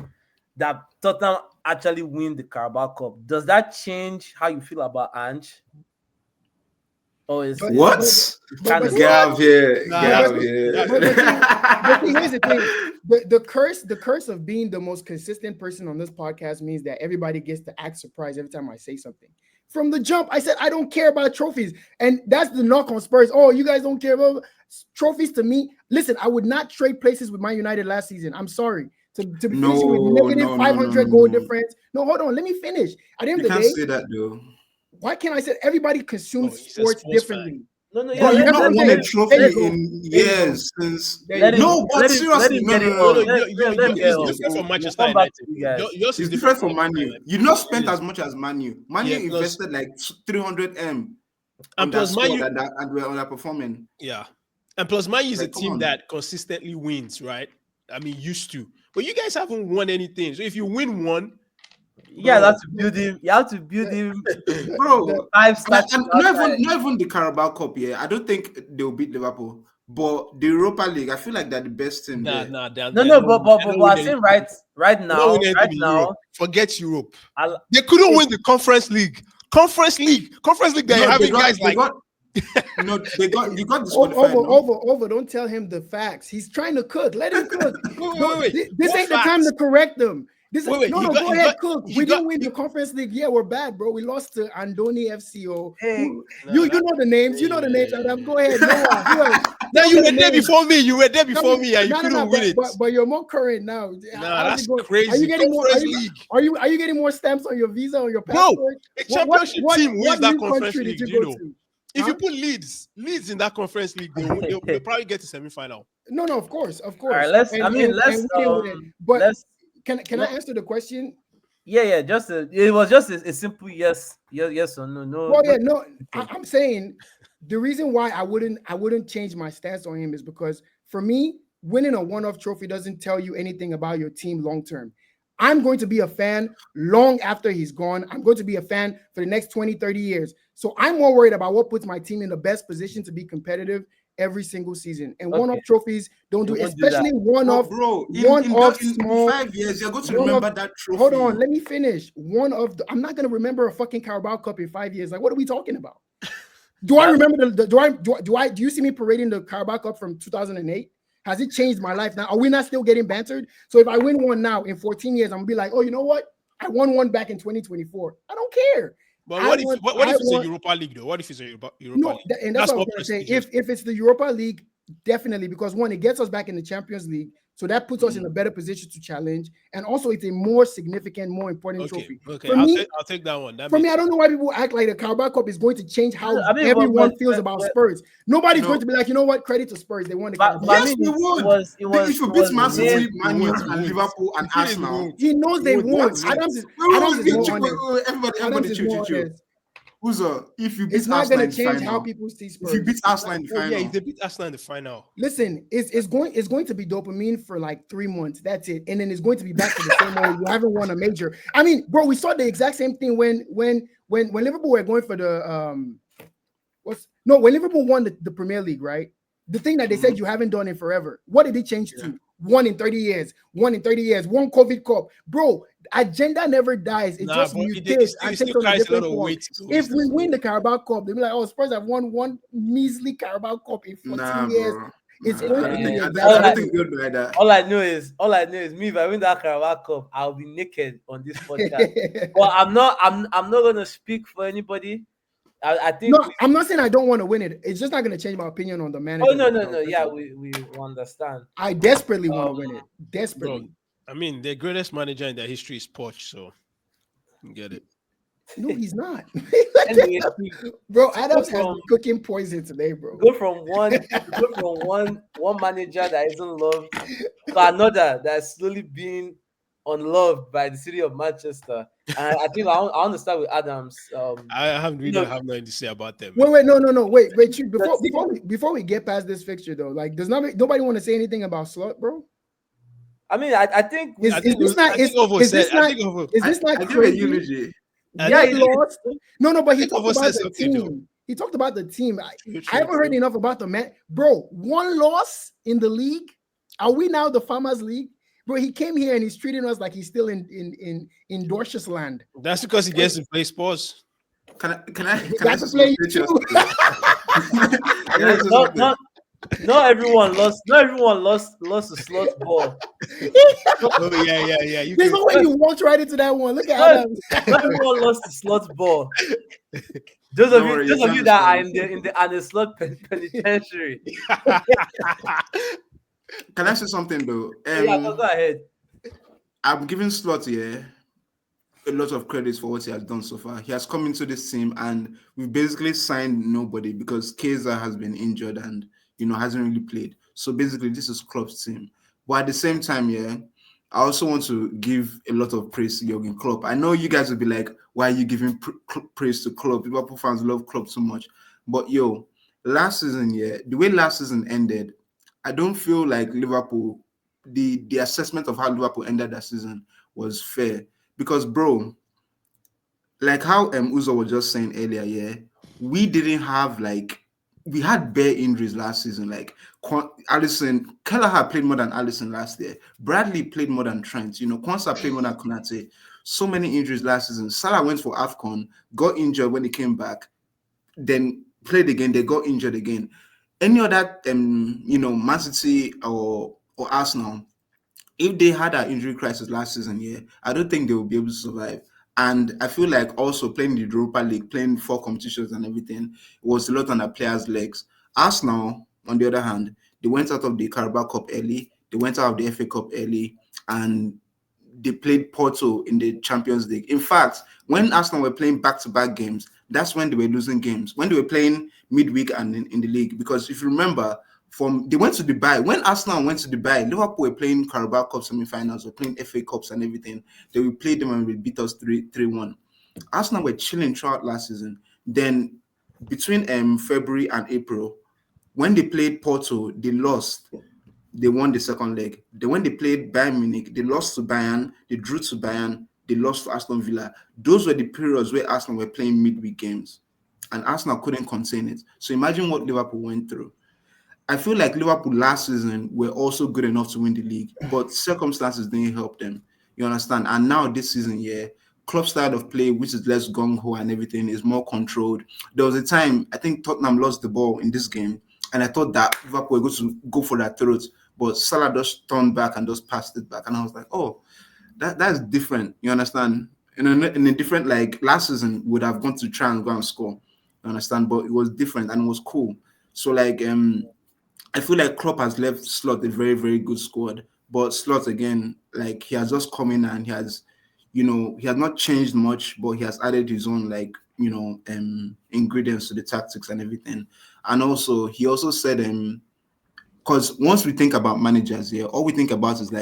that Tottenham actually win the Carabao Cup, does that change how you feel about Ange? Or is what? Get out of here! Get out of here! But here's the thing: the curse of being the most consistent person on this podcast means that everybody gets to act surprised every time I say something. From the jump, I said I don't care about trophies, and that's the knock on Spurs. Oh, you guys don't care about trophies to me. Listen, I would not trade places with Man United last season. I'm sorry. To be finishing with negative 500 goal difference. No, hold on. Let me finish. At the end of the day, you can't say that though. Why can't I say everybody consumes sports differently? No, yeah, but you've not won a trophy in years since. Seriously, Yours is different from Manchester United. Yours is different from Man U. You've not spent as much as Man U. Man U invested like 300M, and plus Man U and we're underperforming. Yeah, and plus Man U is a team that consistently wins, right? I mean, used to, but you guys haven't won anything. So if you win one. Yeah, you have to build him. You have to build him, bro. 5 stars. Not even the Carabao Cup. Yeah, I don't think they'll beat Liverpool. But the Europa League, I feel like they're the best team. No, but I think right now, forget Europe. They couldn't win the Conference League. Conference League. They're having guys like. They got disqualified. Over. Don't tell him the facts. He's trying to cook. Let him cook. Wait. This ain't the time to correct them. Go ahead, cook. We didn't win the Conference League. Yeah, we're bad, bro. We lost to Andoni FCO. You know the names. You know the names. Adam, go ahead. Now you were there before me. You were there before me, and you couldn't win it. But you're more current now. That's crazy. Are you getting more? Are you getting more stamps on your visa or your passport? No, a championship team wins that Conference League. Do you know? If you put Leeds in that Conference League, they'll probably get to semi-final. No, of course. All right, let's. Can I answer the question? Yeah. It was just a simple yes or no. Well, yeah, no. I'm saying the reason why I wouldn't change my stance on him is because for me, winning a one-off trophy doesn't tell you anything about your team long term. I'm going to be a fan long after he's gone. I'm going to be a fan for the next 20, 30 years. So I'm more worried about what puts my team in the best position to be competitive every single season. And one-off trophies don't do, especially one-off. Bro, small. 5 years, you're going to remember that trophy. Hold on, let me finish. I'm not going to remember a fucking Carabao Cup in 5 years. Like, what are we talking about? Do I remember do you see me parading the Carabao Cup from 2008? Has it changed my life now? Are we not still getting bantered? So if I win one now in 14 years, I'm gonna be like, oh, you know what? I won one back in 2024. I don't care. But what if it's a Europa League though? What if it's a Europa League? And that's what I'm gonna say. If it's the Europa League, definitely, because one, it gets us back in the Champions League. So that puts us in a better position to challenge. And also it's a more significant, more important trophy. Okay, I'll take that one. For me, I don't know why people act like the Carabao Cup is going to change how everyone feels about Spurs. Nobody's going to be like, you know what, credit to Spurs. They won the Carabao Cup. Yes, we would. If you beat Man City, Man U, and Liverpool and Arsenal. He knows they won. Adams is more Everybody chill. If you beat it's not going to change how people see Spurs. If you beat Arsenal in the final. If they beat Arsenal in the final. Listen, it's going to be dopamine for like 3 months. That's it. And then it's going to be back to the same way. You haven't won a major. I mean, bro, we saw the exact same thing when Liverpool were going for the when Liverpool won the Premier League, right? The thing that they said you haven't done it forever. What did it change to? 1 in 30 years. 1 in 30 years. 1 COVID Cup. Bro, agenda never dies. It just mutates and takes on a different form. If we win the Carabao Cup, they'll be like, oh, Spurs have won 1 measly Carabao Cup in 14 years. Bro. It's going to be all I know is me. If I win that Carabao Cup, I'll be naked on this podcast. Well, I'm not gonna speak for anybody. I think I'm not saying I don't want to win it. It's just not going to change my opinion on the manager. Oh no. Yeah, we understand. I desperately want to win it. Desperately. Bro, I mean, the greatest manager in their history is Poch, so you get it. No, he's not. Anyway, bro, Adams has been cooking poison today, bro. Go from one manager that isn't loved to another that's slowly being unloved by the city of Manchester. And I think I want to start with Adams. I have nothing to say about them. Wait, no. Wait. Before we get past this fixture though, like, does nobody want to say anything about Slot, bro? I mean, I think is this not crazy? Yeah, he lost. No, but he talked about the team. He talked about the team. I haven't heard enough about the man, bro. 1 loss in the league. Are we now the Farmers League? Bro, he came here and he's treating us like he's still in Dorsh's land. That's because he gets to play sports. Can I play you? Not everyone lost a slot ball. Oh yeah. There's no way you walked right into that one. Look at Adams. Not everyone lost the slot ball. Those of you that are in the slot penitentiary. Can I say something though? Go ahead. I'm giving Slot here a lot of credits for what he has done so far. He has come into this team and we've basically signed nobody because Kaiser has been injured and hasn't really played. So basically, this is Klopp's team. But at the same time, I also want to give a lot of praise to Jurgen Klopp. I know you guys will be like, why are you giving praise to Klopp? Liverpool fans love Klopp so much. But last season, the way last season ended, I don't feel like Liverpool, the assessment of how Liverpool ended that season was fair. Because, bro, like how Uzo was just saying earlier, we didn't have we had bare injuries last season. Like Alisson, Kelleher played more than Alisson last year. Bradley played more than Trent. Kwanzaa played more than Konate. So many injuries last season. Salah went for AFCON, got injured when he came back, then played again. They got injured again. Any other, Man City or Arsenal, if they had an injury crisis last season, I don't think they will be able to survive. And I feel like also playing the Europa League, playing 4 competitions and everything, was a lot on the players' legs. Arsenal, on the other hand, they went out of the Carabao Cup early, they went out of the FA Cup early, and they played Porto in the Champions League. In fact, when Arsenal were playing back-to-back games, that's when they were losing games, when they were playing midweek and in the league. Because if you remember, they went to Dubai. When Arsenal went to Dubai, Liverpool were playing Carabao Cup semi-finals, were playing FA Cups and everything. They will play them and will beat us 3-1. Arsenal were chilling throughout last season. Then between February and April, when they played Porto, they lost. They won the second leg. Then when they played Bayern Munich, they lost to Bayern, they drew to Bayern, they lost to Aston Villa. Those were the periods where Arsenal were playing midweek games. And Arsenal couldn't contain it. So imagine what Liverpool went through. I feel like Liverpool last season were also good enough to win the league, but circumstances didn't help them. You understand? And now this season, Klopp's style of play, which is less gung-ho and everything, is more controlled. There was a time, I think Tottenham lost the ball in this game, and I thought that Liverpool were going to go for that throat, but Salah just turned back and just passed it back. And I was like, oh, that's different. You understand? In a different, last season, would have gone to try and go and score. You understand? But it was different and it was cool. So, I feel like Klopp has left Slot a very, very good squad. But Slot, again, he has just come in and he has not changed much, but he has added his own, ingredients to the tactics and everything. And also, he also said, because once we think about managers here, all we think about is,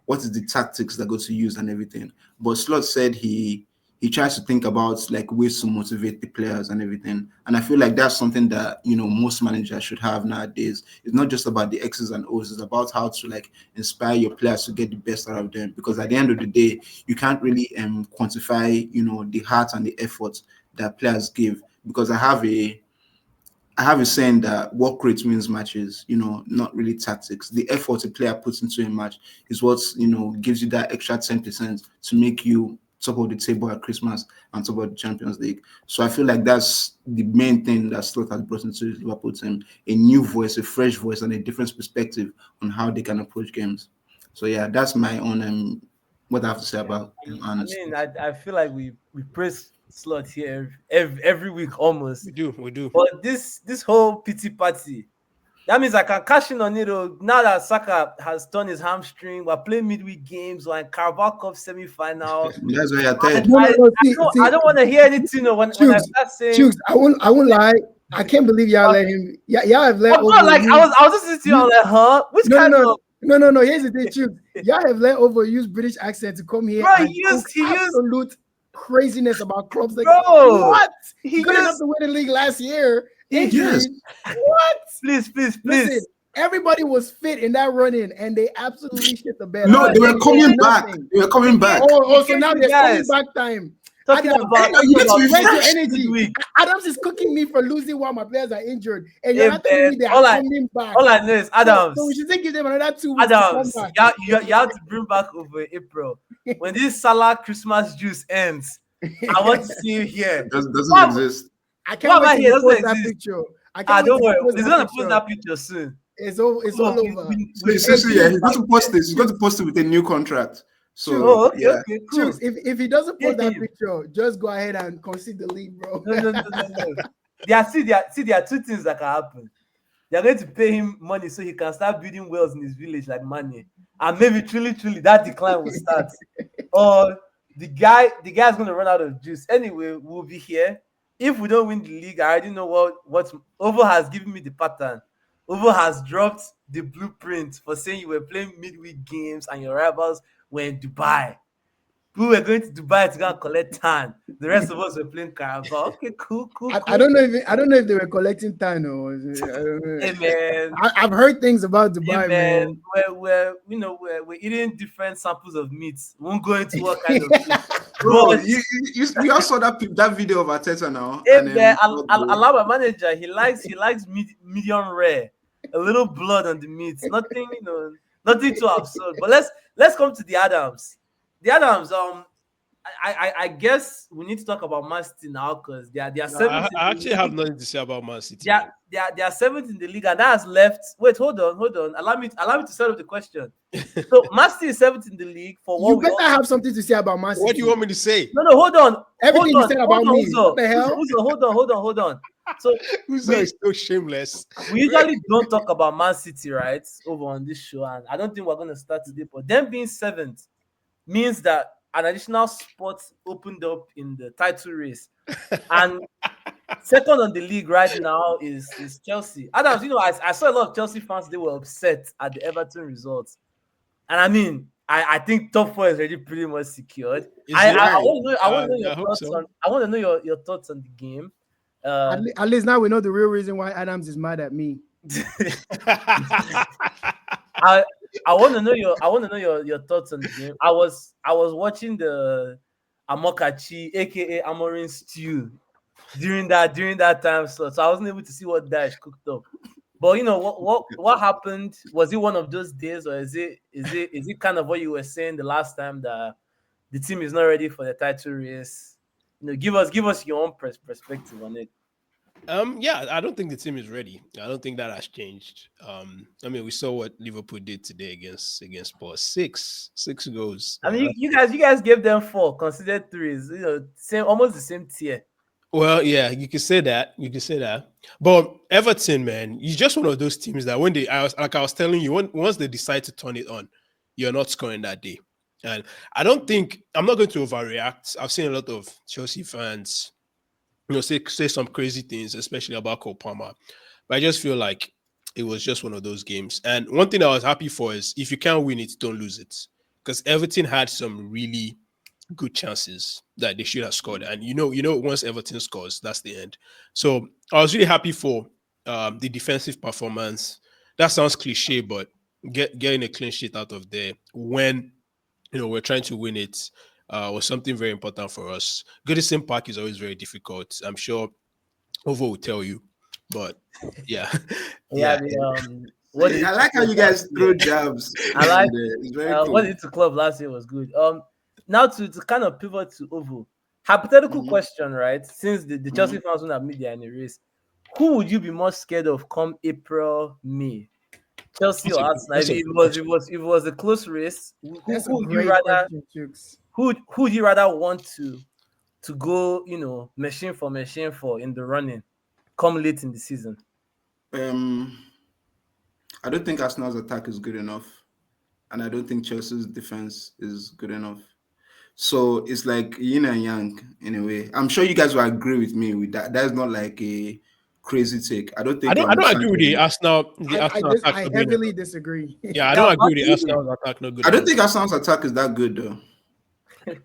what is the tactics they're going to use and everything. But Slot said he tries to think about ways to motivate the players and everything. And I feel like that's something that, most managers should have nowadays. It's not just about the X's and O's. It's about how to inspire your players to get the best out of them. Because at the end of the day, you can't really quantify, the heart and the effort that players give. Because I have I have a saying that work rate wins matches, not really tactics. The effort a player puts into a match is what, gives you that extra 10% to make you top of the table at Christmas and top of the Champions League. So I feel like that's the main thing that Slot has brought into the Liverpool team, a new voice, a fresh voice, and a different perspective on how they can approach games. So yeah, that's my own what I have to say about him, I honestly. mean, I feel like we praise Slot here every week almost. We do. But this whole pity party, that means I can cash in on it. Now that Saka has torn his hamstring, we're playing midweek games, we're in Carabao Cup semi-final. That's why you're I, tired. No, no, I, no. I don't want to hear anything when I Chooks, start saying. Chooks, I won't lie. I can't believe y'all let him. Y'all have let Oh over. God, like I was listening to you. I'm like, huh? Which No, kind no, of no. Here's the thing, Chooks. Y'all have let overused British accent to come here bro? and He talk used absolute craziness about clubs. Like, bro. what? He Good enough used to win the league last year. Yes. Injuries. What? please. Listen, everybody was fit in that run-in, and they absolutely shit the bed. No, they were They coming did back. nothing. They were coming back. Oh, so now You there's coming guys back time. talking Adam, about you need to where's your refresh energy? midweek. Adams is cooking me for losing while my players are injured, and you're Hey, not telling man, me they are all I coming back. all I know is So we should take give them another 2 weeks to come Adams, back. you have to bring back over April. When this Salah Christmas juice ends, I want to see you here. Doesn't What, exist. I what can't am I wait here? to Doesn't post that exist. picture. I can't wait Don't to worry. post He's that gonna picture. post that picture soon. It's over. It's all over. So yeah, he's going to post this. He's going to post it with a new contract. So Oh, okay, yeah, cool. Chooks, if he doesn't post Yeah, that picture, just go ahead and concede the league, bro. No. There are two things that can happen. They're going to pay him money so he can start building wells in his village like money, and maybe truly that decline will start. Or the guy's going to run out of juice. Anyway, we'll be here. If we don't win the league, I already know what Ovo has given me the pattern. Ovo has dropped the blueprint for saying you were playing midweek games and your rivals were in Dubai. We were going to Dubai to go and collect tan. The rest of us were playing Carabao. Okay, cool. I don't know if they were collecting time or I don't know. Hey man, I've heard things about Dubai, man. we're eating different samples of meats. We won't go into what kind of meat. bro, But we all saw that video of Arteta now. hey And then man, allow my manager. He likes medium rare, a little blood on the meat. Nothing, nothing too absurd. But let's come to the Adams. The Adams, I guess we need to talk about Man City now because they are seventh. I actually have nothing to say about Man City. They are seventh in the league, and that has left. Wait, hold on. Allow me to set up the question. So Man City is seventh in the league for what You we better have something to say about Man City. What do you want me to say? No, hold on. Everything hold you said about me. What the hell? Hold on. So Uzo is so shameless. we usually don't talk about Man City, right, over on this show, and I don't think we're going to start today. But them being seventh means that an additional spot opened up in the title race, and second on the league right now is Chelsea. Adams, I saw a lot of Chelsea fans. They were upset at the Everton results, and I mean, I think top four is already pretty much secured. I want to know your thoughts on. I want to know your thoughts on the game. At least now we know the real reason why Adams is mad at me. I want to know your thoughts on the game. I was watching the Amokachi, aka Amorin stew, during that time slot, so I wasn't able to see what Dash cooked up. But what happened? Was it one of those days, or is it kind of what you were saying the last time that the team is not ready for the title race? Give us your own perspective on it. Yeah, I don't think the team is ready. I don't think that has changed. I mean, we saw what Liverpool did today against Spurs. Six goals. I mean, you guys gave them 4, considered 3 is almost the same tier. Well, yeah, you can say that. But Everton, man, you're just one of those teams that when I was telling you, once they decide to turn it on, you're not scoring that day. And I'm not going to overreact. I've seen a lot of Chelsea fans say some crazy things, especially about Cole Palmer. But I just feel like it was just one of those games. And one thing I was happy for is if you can't win it, don't lose it. Because Everton had some really good chances that they should have scored. And once Everton scores, that's the end. So I was really happy for the defensive performance. That sounds cliche, but getting a clean sheet out of there when we're trying to win it was something very important for us. Goodison Park is always very difficult. I'm sure Ovo will tell you. But yeah, Yeah, yeah. what did I it like how you guys throw jabs. I like It's very what cool. did it to club last year was good. Now to kind of pivot to Ovo. Hypothetical Mhm. question, right? Since the Chelsea Mhm. fans won't have media in the race, who would you be more scared of come April, May? Chelsea That's or a Arsenal? that's If a it good was question. it was if it was a close race, That's a who would you great rather question, Chooks. who would you rather want to go, machine for in the running come late in the season? Um, I don't think Arsenal's attack is good enough, and I don't think Chelsea's defense is good enough. So it's like yin and yang in a way. I'm sure you guys will agree with me with that. That's not like a crazy take. I don't I think don't I don't agree with Sanchez. the Arsenal attack I not good heavily enough. disagree. Yeah, I Yeah, don't I'm agree about with to the say, Arsenal attack not good I don't enough. think Arsenal's attack is that good though.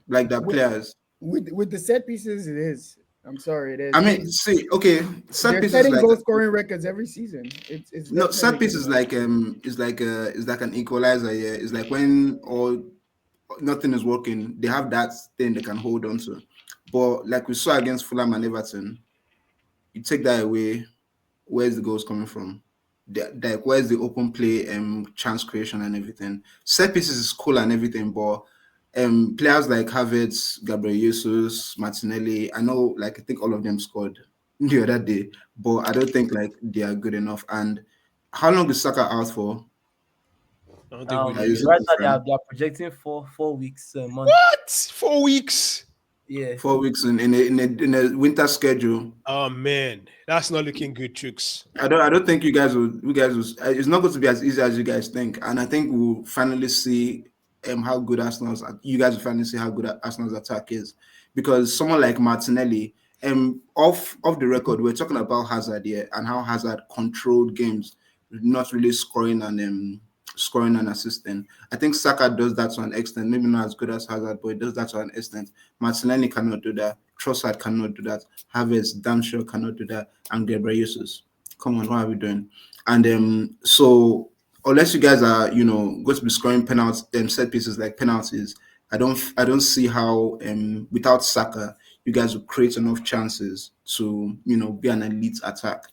Like their with, players. with the set pieces, it is. I'm sorry, it I is. mean, see, okay, set They're pieces setting like goal scoring records every season. It's no definitely set good pieces enough. is like an equalizer. Yeah, it's like when all nothing is working, they have that thing they can hold on to. But like we saw against Fulham and Everton, you take that away, where's the goals coming from? Like where's the open play chance creation and everything? Set pieces is cool and everything, but players like Havertz, Gabriel Jesus, Martinelli, I know like I think all of them scored the other day, but I don't think like they are good enough. And how long is Saka out for? I don't think we know Is yet. it right now confirmed? they are projecting 4 weeks a month. What? 4 weeks? Yeah. 4 weeks in a winter schedule. Oh man, that's not looking good, Chooks. I don't think you guys will. It's not going to be as easy as you guys think, and I think we'll finally see how good Arsenal's. You guys will finally see how good Arsenal's attack is, because someone like Martinelli, off the record, we're talking about Hazard here and how Hazard controlled games, not really scoring and assisting. I think Saka does that to an extent, maybe not as good as Hazard, but he does that to an extent. Martinelli cannot do that. Trossard cannot do that. Havertz damn sure cannot do that. And Gabriel Jesus. Come on, what are we doing? And so unless you guys are, going to be scoring penalties, set pieces like penalties, I don't see how without Saka, you guys will create enough chances to, be an elite attack.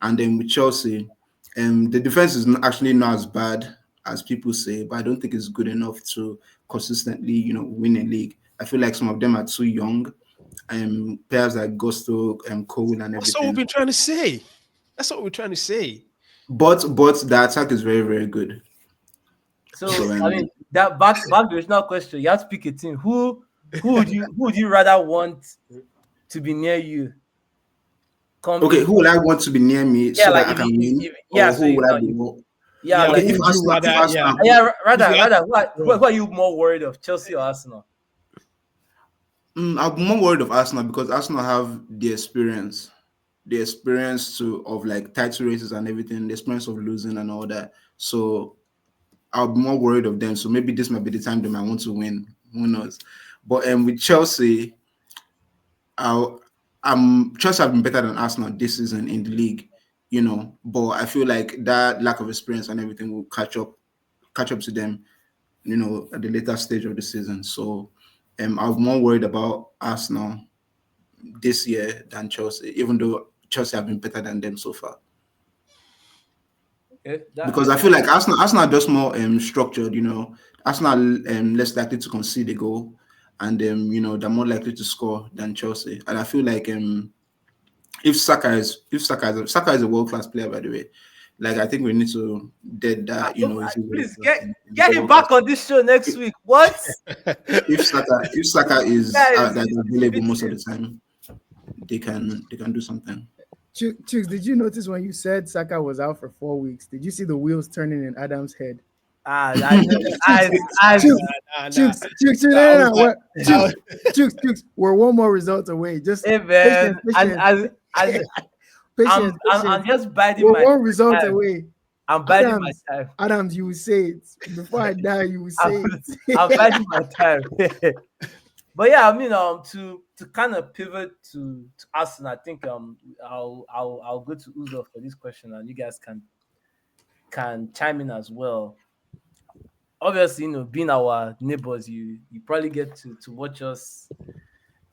And then with Chelsea, the defense is actually not as bad as people say, but I don't think it's good enough to consistently, win a league. I feel like some of them are too young. Players like Gusto, Cole, and That's what we've everything. been trying to say. That's what we're trying to say. But the attack is very very good. So So I mean that back to the original question, you have to pick a team. Who would you rather want to be near you? Come okay, who April. would I want to be near me Yeah, so like that I can win, yeah, or so who you would I know, be if, more? yeah, Yeah, like Okay, who if would you Arsenal, if rather? Yeah, Arsenal, if you rather, had, what are you more worried of, Chelsea or Arsenal? I'm more worried of Arsenal because Arsenal have the experience of like title races and everything, the experience of losing and all that. So I'll be more worried of them. So maybe this might be the time they might want to win. Who knows? But with Chelsea, I'll, Chelsea have been better than Arsenal this season in the league, But I feel like that lack of experience and everything will catch up to them, at the later stage of the season. So, I'm more worried about Arsenal this year than Chelsea, even though Chelsea have been better than them so far. Okay, Because I feel like Arsenal are just more structured. Arsenal less likely to concede a goal, and they're more likely to score than Chelsea. And I feel like if Saka is a world class player, by the way. Like I think we need to dead that he's a world please class. He's get a him world class. back on this show next week. What? If Saka is Guys, that's he's available most of fitting. the time, they can do something. Chooks, did you notice when you said Saka was out for 4 weeks? Did you see the wheels turning in Adam's head? Ah, Chooks, as Chooks, nah. Chooks, I was no. like, I was, Chooks. We're one more result away. Just hey man, patience, as patience, I'm patience. just biding We're my one result time. away. I'm biding my Adams, time. Adams, you will say it before I die. You will I'm, say I'm it. biding my time. But yeah, I mean, to kind of pivot to Arsenal, I think I'll go to Uzo for this question, and you guys can chime in as well. Obviously, being our neighbors, you probably get to watch us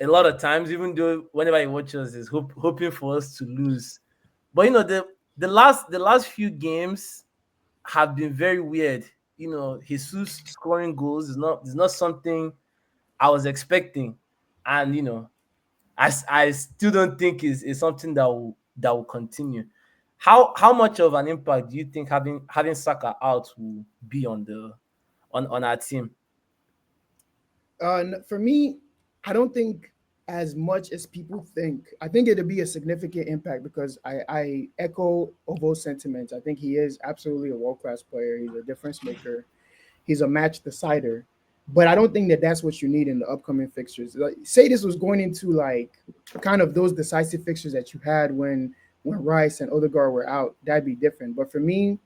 a lot of times, even though whenever you watch us is hoping for us to lose. But the last few games have been very weird. Jesus scoring goals is not something I was expecting, and I still don't think is something that will continue. How much of an impact do you think having Saka out will be on our team? For me, I don't think as much as people think. I think it'll be a significant impact because I echo Ovo's sentiments. I think he is absolutely a world class player. He's a difference maker. He's a match decider. But I don't think that that's what you need in the upcoming fixtures. Like, say this was going into like kind of those decisive fixtures that you had when Rice and Odegaard were out. That'd be different. But for me,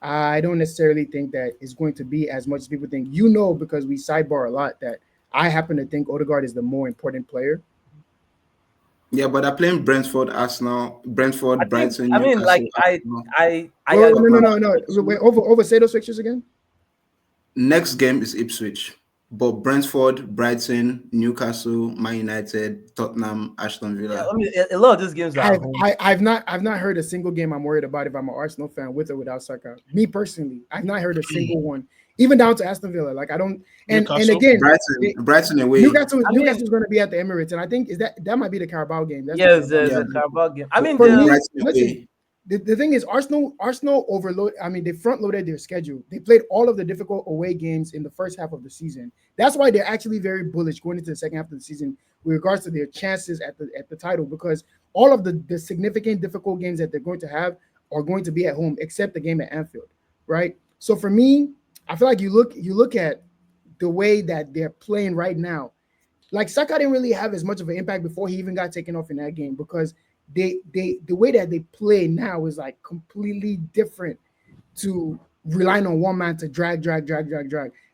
I don't necessarily think that it's going to be as much as people think. Because we sidebar a lot, that I happen to think Odegaard is the more important player. Yeah, but they're playing Brentford, Arsenal, I Brentford, think Brighton, I mean like Newcastle, I Arsenal. I I Wait, agree. no, no, no, no. Wait, over say those fixtures again. Next game is Ipswich, but Brentford, Brighton, Newcastle, Man United, Tottenham, Aston Yeah, Villa. I mean a lot of these games are at home. I've not heard a single game I'm worried about if I'm an Arsenal fan with or without Saka. Me personally, I've not heard a single one, even down to Aston Villa. Like I don't. And Newcastle. again, Brighton, it, Brighton away. Newcastle's going to be at the Emirates, and I think that might be the Carabao game. That's the Yes, Carabao there's Yeah, a game. Carabao game. I mean For me, Brighton listen, away. the thing is Arsenal overload. I mean, they front loaded their schedule. They played all of the difficult away games in the first half of the season. That's why they're actually very bullish going into the second half of the season with regards to their chances at the title, because all of the significant difficult games that they're going to have are going to be at home, except the game at Anfield, right? So for me, I feel like you look at the way that they're playing right now. Like Saka didn't really have as much of an impact before he even got taken off in that game, because the way that they play now is like completely different to relying on one man to drag.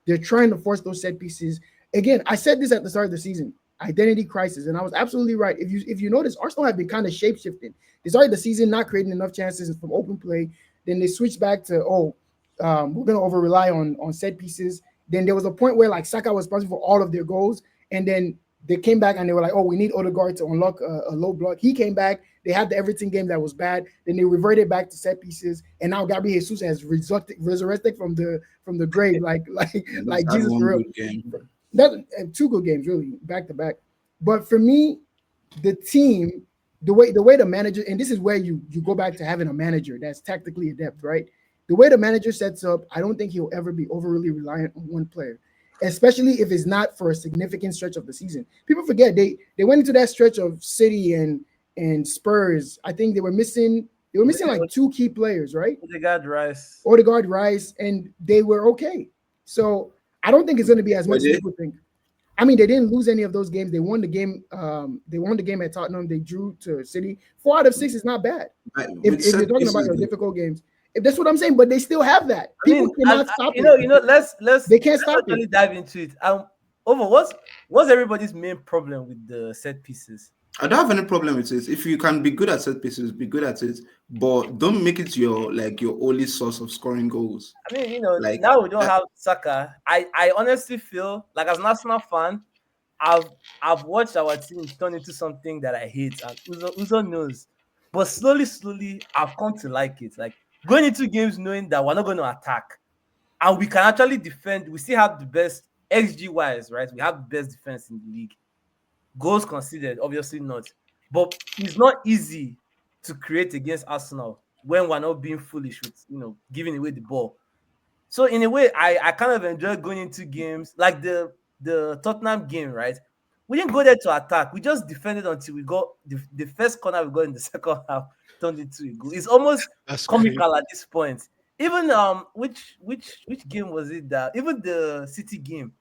They're trying to force those set pieces. Again, I said this at the start of the season, identity crisis, and I was absolutely right. If you notice, Arsenal have been kind of shape shifting. They started the season not creating enough chances from open play. Then they switched back to we're gonna over rely on set pieces. Then there was a point where like Saka was responsible for all of their goals, and then they came back and they were like, "Oh, we need Odegaard to unlock a low block." He came back. They had the Everton game that was bad. Then they reverted back to set pieces, and now Gabriel Jesus has resurrected from the grave, like That Jesus one for real. good game. That two good games really back to back. But for me, the team, the way the manager, and this is where you go back to having a manager that's tactically adept, right? The way the manager sets up, I don't think he'll ever be overly reliant on one player, especially if it's not for a significant stretch of the season. People forget they went into that stretch of City and Spurs. I think they were missing like two key players, right? Odegaard, Rice. Odegaard, Rice, and they were okay. So I don't think it's going to be as Were much as they? people think. I mean, they didn't lose any of those games. They won the game. They won the game at Tottenham. They drew to City. 4 out of 6 is not bad. If With you're set talking about pieces, your difficult games, if that's what I'm saying, but they still have that. I mean, People cannot stop you know, it. let's They can't stop it. actually dive into it. Over what's everybody's main problem with the set pieces? I don't have any problem with it. If you can be good at set pieces, be good at it. But don't make it your only source of scoring goals. I mean, Like now we don't that, have Saka. I honestly feel like as an Arsenal fan, I've I've watched our team turn into something that I hate, and Uzo knows. But slowly, I've come to like it. Like going into games knowing that we're not going to attack, and we can actually defend. We still have the best XG wise, right? We have the best defense in the league. Goals conceded, obviously not. But it's not easy to create against Arsenal when we're not being foolish with giving away the ball. So in a way, I kind of enjoy going into games like the Tottenham game, right? We didn't go there to attack. We just defended until we got the first corner we got in the second half turned into a goal. It's almost That's crazy. comical at this point. Even which game was it that even the City game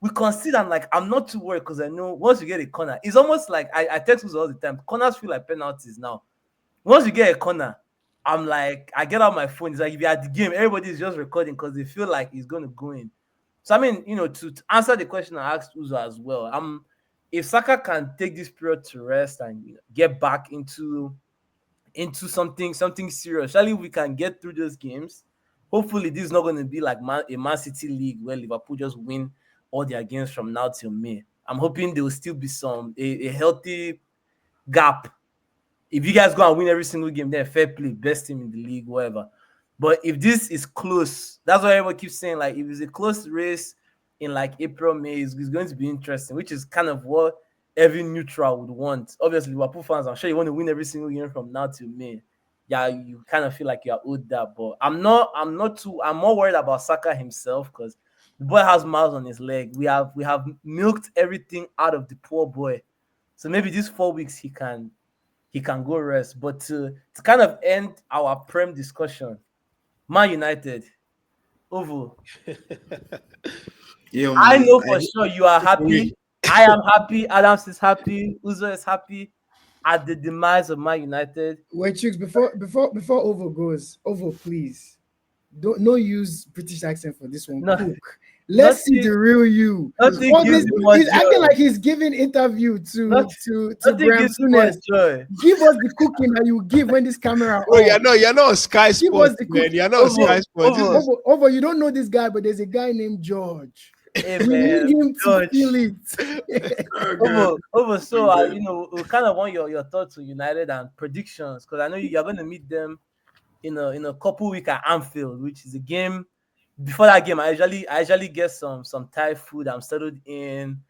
we concede and like I'm not too worried because I know once you get a corner, it's almost like I text you all the time. Corners feel like penalties now. Once you get a corner, I'm like, I get out my phone. It's like if you're at the game, everybody is just recording because they feel like it's going to go in. So, I mean, to answer the question I asked Uzo as well, if Saka can take this period to rest and get back into something serious, surely we can get through those games. Hopefully, this is not going to be like a Man City league where Liverpool just win all their games from now till May. I'm hoping there will still be a healthy gap if you guys go and win every single game, then fair play, best team in the league, whatever. But if this is close, that's what everyone keeps saying. Like, if it's a close race in like April, May, it's going to be interesting, which is kind of what every neutral would want. Obviously, Liverpool fans, I'm sure you want to win every single game from now till May. Yeah, you kind of feel like you're owed that. But I'm more worried about Saka himself, because the boy has miles on his leg. We have milked everything out of the poor boy. So maybe these 4 weeks he can go rest. But to kind of end our Prem discussion, Man United, Ovo. Yeah, I man. know for sure you are happy. I am happy. Adams is happy. Uzo is happy at the demise of Man United. Wait, Chicks, before Ovo goes, Ovo, please. Don't use British accent for this one. No, Cook. Let's see the real you. Nothing All gives this, you much he's acting joy. like he's giving interview to Nothing Graham gives you much Souness. joy. Give us the cooking that you give when this camera Oh, on. you're not on Sky Give Sports, us the man. cookie. You're not on Ovo, Sky Sports. This Ovo. is Ovo, you don't know this guy, but there's a guy named George. Hey, We man, need him to George. feel it. Over. So, we kind of want your thoughts on United and predictions, because I know you're going to meet them in a couple weeks at Anfield, which is a game. Before that game, I usually get some Thai food. I'm settled in.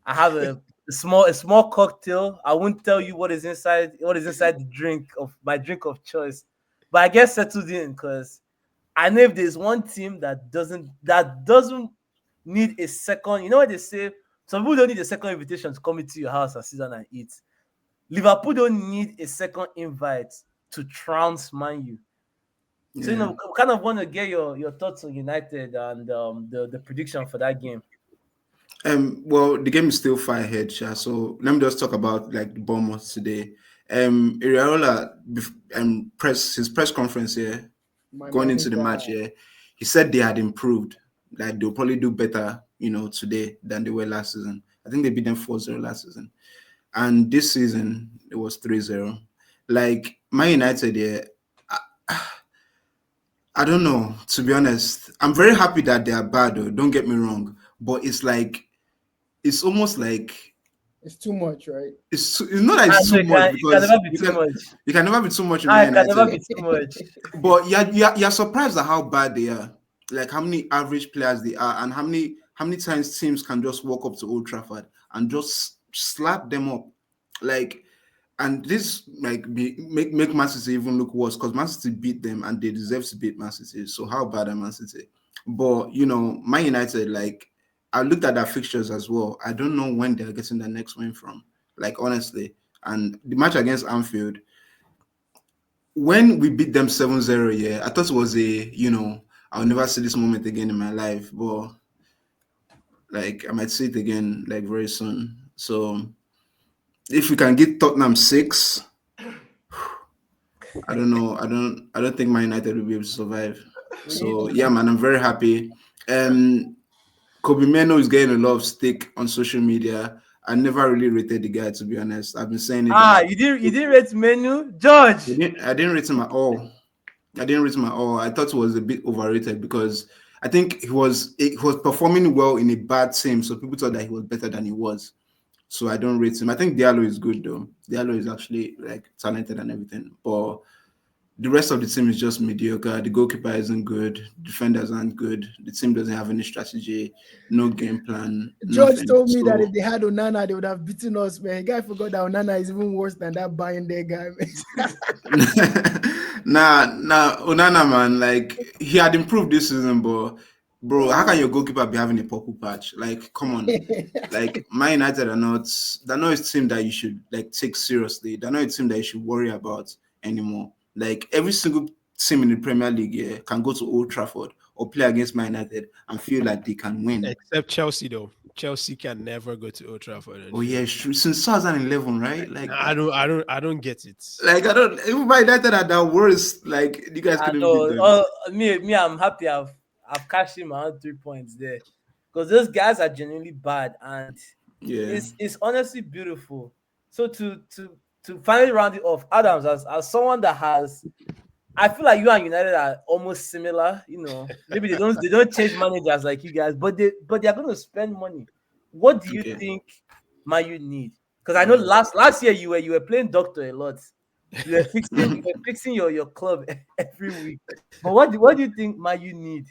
I have a small cocktail. I won't tell you what is inside the drink of my drink of choice, but I get settled in, because I know if there's one team that doesn't need a second. You know what they say? Some people don't need a second invitation to come into your house and sit down and eat. Liverpool don't need a second invite to trounce Man U. So, we kind of want to get your thoughts on United and the prediction for that game. Well, the game is still far ahead, Sha. So let me just talk about like the Bournemouth today. Iraola, his press conference here, going into the match here, he said they had improved. Like they'll probably do better, today than they were last season. I think they beat them 4-0 last season. And this season, it was 3-0. Like, Man United here, I don't know, to be honest. I'm very happy that they are bad, though. Don't get me wrong. But it's almost like... It's too much, right? It's not like it's too much, because it can never be too much. You can never be too much. It can never be too much. But you're surprised at how bad they are. Like how many average players they are, and how many times teams can just walk up to Old Trafford and just slap them up. Like, and this like make Man City even look worse, because Man City beat them and they deserve to beat Man City. So how bad are Man City? But Man United, like, I looked at their fixtures as well. I don't know when they're getting their next win from. Like, honestly. And the match against Anfield, when we beat them 7-0, yeah, I thought it was I'll never see this moment again in my life. But like, I might see it again like very soon. So if we can get Tottenham 6, I don't know. I don't think Man United will be able to survive. So yeah, man, I'm very happy. Kobe Meno is getting a lot of stick on social media. I never really rated the guy, to be honest. I've been saying it. You didn't rate Menu, George? I didn't rate him at all. I thought he was a bit overrated, because I think he was performing well in a bad team, so people thought that he was better than he was. So I don't rate him. I think Diallo is good, though. Diallo is actually like talented and everything, but the rest of the team is just mediocre. The goalkeeper isn't good. Defenders aren't good. The team doesn't have any strategy, no game plan. George told me that if they had Onana, they would have beaten us, man. The guy forgot that Onana is even worse than that Bayern there guy, man. Nah, Onana, man, like, he had improved this season, but bro, how can your goalkeeper be having a purple patch? Like, come on. Like, Man United they're not a team that you should like take seriously. They're not a team that you should worry about anymore. Like, every single team in the Premier League can go to Old Trafford or play against Man United and feel like they can win. Except Chelsea, though. Chelsea can never go to Old Trafford. Oh yeah, it's true. Since 2011, right? Like, I don't get it. Like, I don't. Even Man United are the worst. Like, you guys couldn't beat them. Me, I'm happy. I've cashed in my own 3 points there, because those guys are genuinely bad, and it's honestly beautiful. So to finally round it off, Adams, as someone that has, I feel like you and United are almost similar. Maybe they don't change managers like you guys, but they're going to spend money. What do you think Man U need? Because I know last year you were playing doctor a lot. You're fixing your club every week. But what do you think Man you need?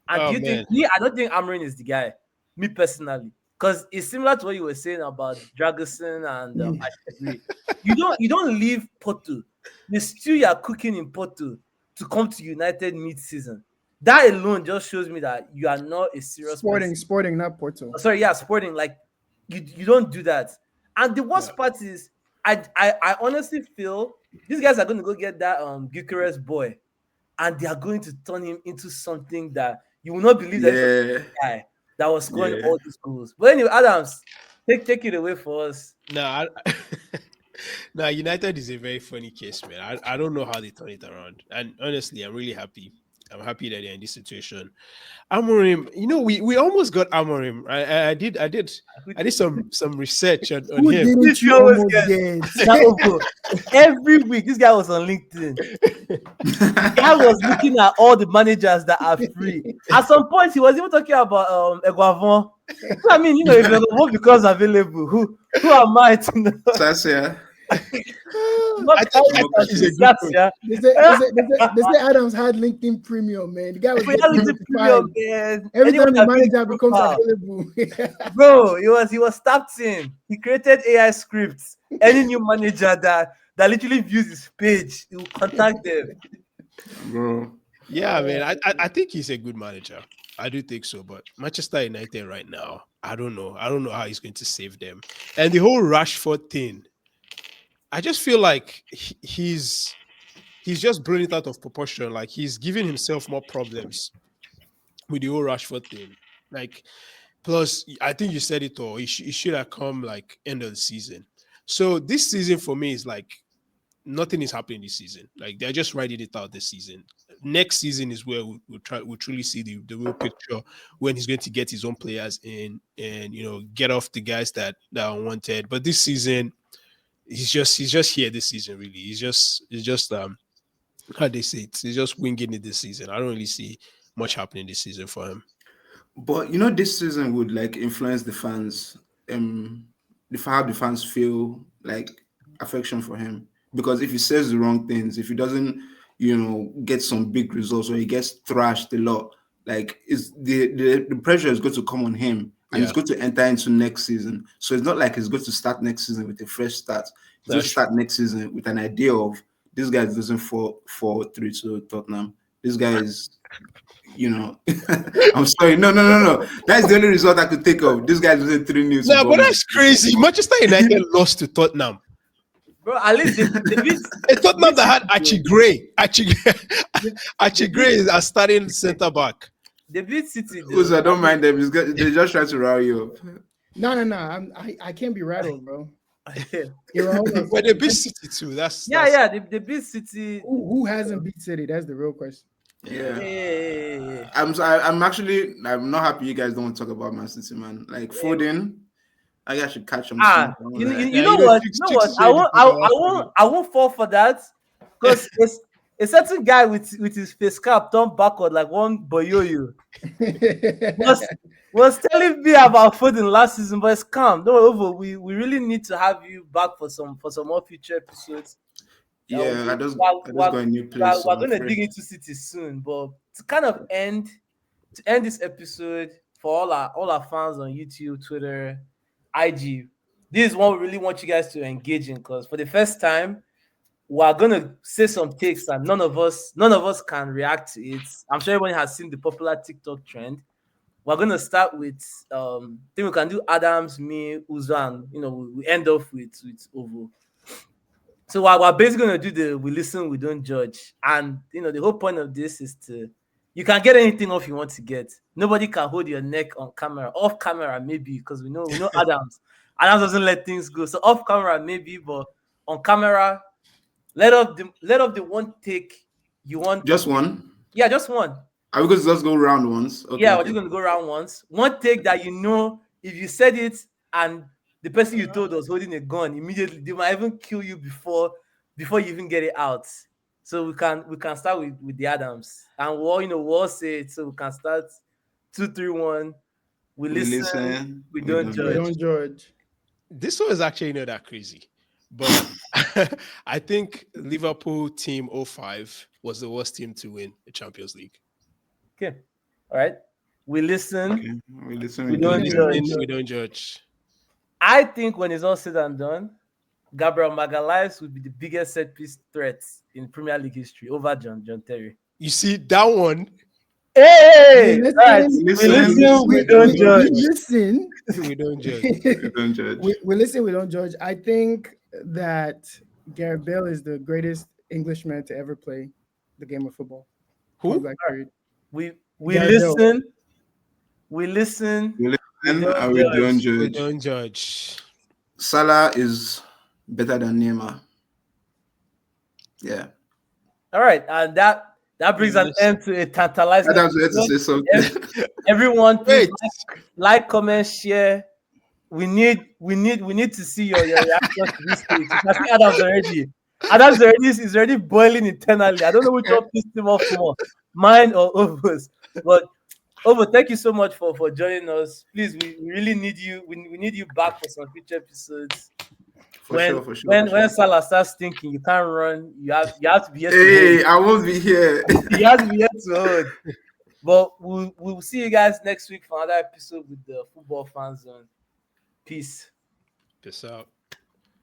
And do Oh you think man. me? I don't think Amarin is the guy. Me personally, because it's similar to what you were saying about Dragusin and Ashbury. You don't leave Porto. The stew you are cooking in Porto to come to United mid-season. That alone just shows me that you are not a serious person. Sporting, not Porto. Sorry, yeah, Sporting. Like you don't do that. And the Yeah. worst part is, I honestly feel these guys are going to go get that Gyökeres boy, and they are going to turn him into something that you will not believe that this was Yeah, the guy that was scoring yeah. all these goals. But anyway, Adams, take it away for us. Nah, now United is a very funny case, man. I don't know how they turn it around. And honestly, I'm really happy. I'm happy that they're in this situation. Amorim, we almost got Amorim. I did some research on Who him. didn't This you guy always almost gets get? that Oko. Every week. This guy was on LinkedIn. The guy was looking at all the managers that are free. At some point, he was even talking about Eguavon. I mean, if Eguavon becomes available, who am I to know? Sasia. Not I think he's a good coach. yeah. They say Adams had LinkedIn Premium, man. The guy was getting Reality notified premium, man. every Anyone time the that builds manager becomes profile. available. Bro, he was tapped in. He created AI scripts. Any new manager that literally views his page, he will contact them. Bro. Yeah, man. I think he's a good manager. I do think so. But Manchester United right now, I don't know. I don't know how he's going to save them. And the whole Rashford thing, I just feel like he's just blowing it out of proportion. Like he's giving himself more problems with the whole Rashford thing. Like, plus, I think you said it all. It should have come like end of the season. So this season for me is like nothing is happening this season. Like they're just writing it out this season. Next season is where we'll truly see the real picture when he's going to get his own players in and get off the guys that are wanted. But this season, he's just here this season. Really, he's just how they say it. He's just winging it this season. I don't really see much happening this season for him. But this season would like influence the fans, how the fans feel like affection for him. Because if he says the wrong things, if he doesn't, get some big results or he gets thrashed a lot, like is the pressure is going to come on him and Yeah, he's going to enter into next season. So it's not like he's going to start next season with a fresh start. He's going to that's start next season with an idea of this guy doesn't fall 3 to Tottenham. This guy is I'm sorry. No. That's the only result I could think of. This guy's losing 3-0. no, but that's crazy. Manchester United lost to Tottenham. Bro, at least they beat A Tottenham that had Archie Gray. Archie Gray is a starting centre back. they beat City. I don't mind them. They just try to rile you up. No. I can't be rattled, bro. Yeah, You're hold on. But they beat City too. That's they beat City. Who hasn't beat City? That's the real question. Yeah. I'm not happy you guys don't want to talk about Man City, man. Like Foden, I guys should catch him. You know what? I won't fall for that because it's a certain guy with his face cap turned backward like one boyoyo was telling me about Foden last season, but it's calm. Don't over. We really need to have you back for some more future episodes. I just got a new place. We're going to dig into City soon, but to kind of end this episode for all our fans on YouTube, Twitter, IG, this is one we really want you guys to engage in because for the first time, we're gonna say some takes that none of us can react to it. I'm sure everyone has seen the popular TikTok trend. We're gonna start with I think we can do Adams, me, Uzo, and we end off with Ovo. So we're basically gonna do the we listen, we don't judge. And the whole point of this is you can get anything off you want to get. Nobody can hold your neck on camera. Off camera, maybe, because we know Adams. Adams doesn't let things go. So off camera, maybe, but on camera, let off the one take you want. Just one? Yeah, just one. Are we going to just go round once? Okay, yeah, we're just gonna go round once. One take that if you said it and the person you told was holding a gun, immediately they might even kill you before you even get it out. So we can start with the Adams. And we'll all say it. So we can start 2, 3, 1. We listen. We don't judge. We don't judge. This one is actually not that crazy. But I think Liverpool team '05 was the worst team to win the Champions League. Okay. All right. We listen. Okay. We listen. We We don't don't judge. judge. We don't judge. I think when it's all said and done, Gabriel Magalhaes will be the biggest set piece threat in Premier League history over John Terry. You see that one? Hey, We right. listen, We listen, listen, we we don't don't judge. we listen. We don't judge. We don't judge. We listen, we don't judge. I think that Gareth Bale is the greatest Englishman to ever play the game of football. Who? Point blank period. We Gareth Bale. listen. We listen. We We listen don't and we don't judge. We judge. don't judge. Salah is better than Neymar. Yeah. All right, and that brings an end to a tantalizing. I was ready to episode. say something. Everyone, please Wait. like, comment, share. We need to see your reaction to this stage. You can see Adam's already. Adam's already is already boiling internally. I don't know which one pissed him off more, mine or Ovo's. But Ovo, thank you so much for joining us. Please, we really need you. We need you back for some future episodes. For sure. When Salah starts thinking, you can't run. You have to be here. Hey, I won't be here. You have to be here to hold. But we'll see you guys next week for another episode with the Football Fan Zone. Peace. Peace out.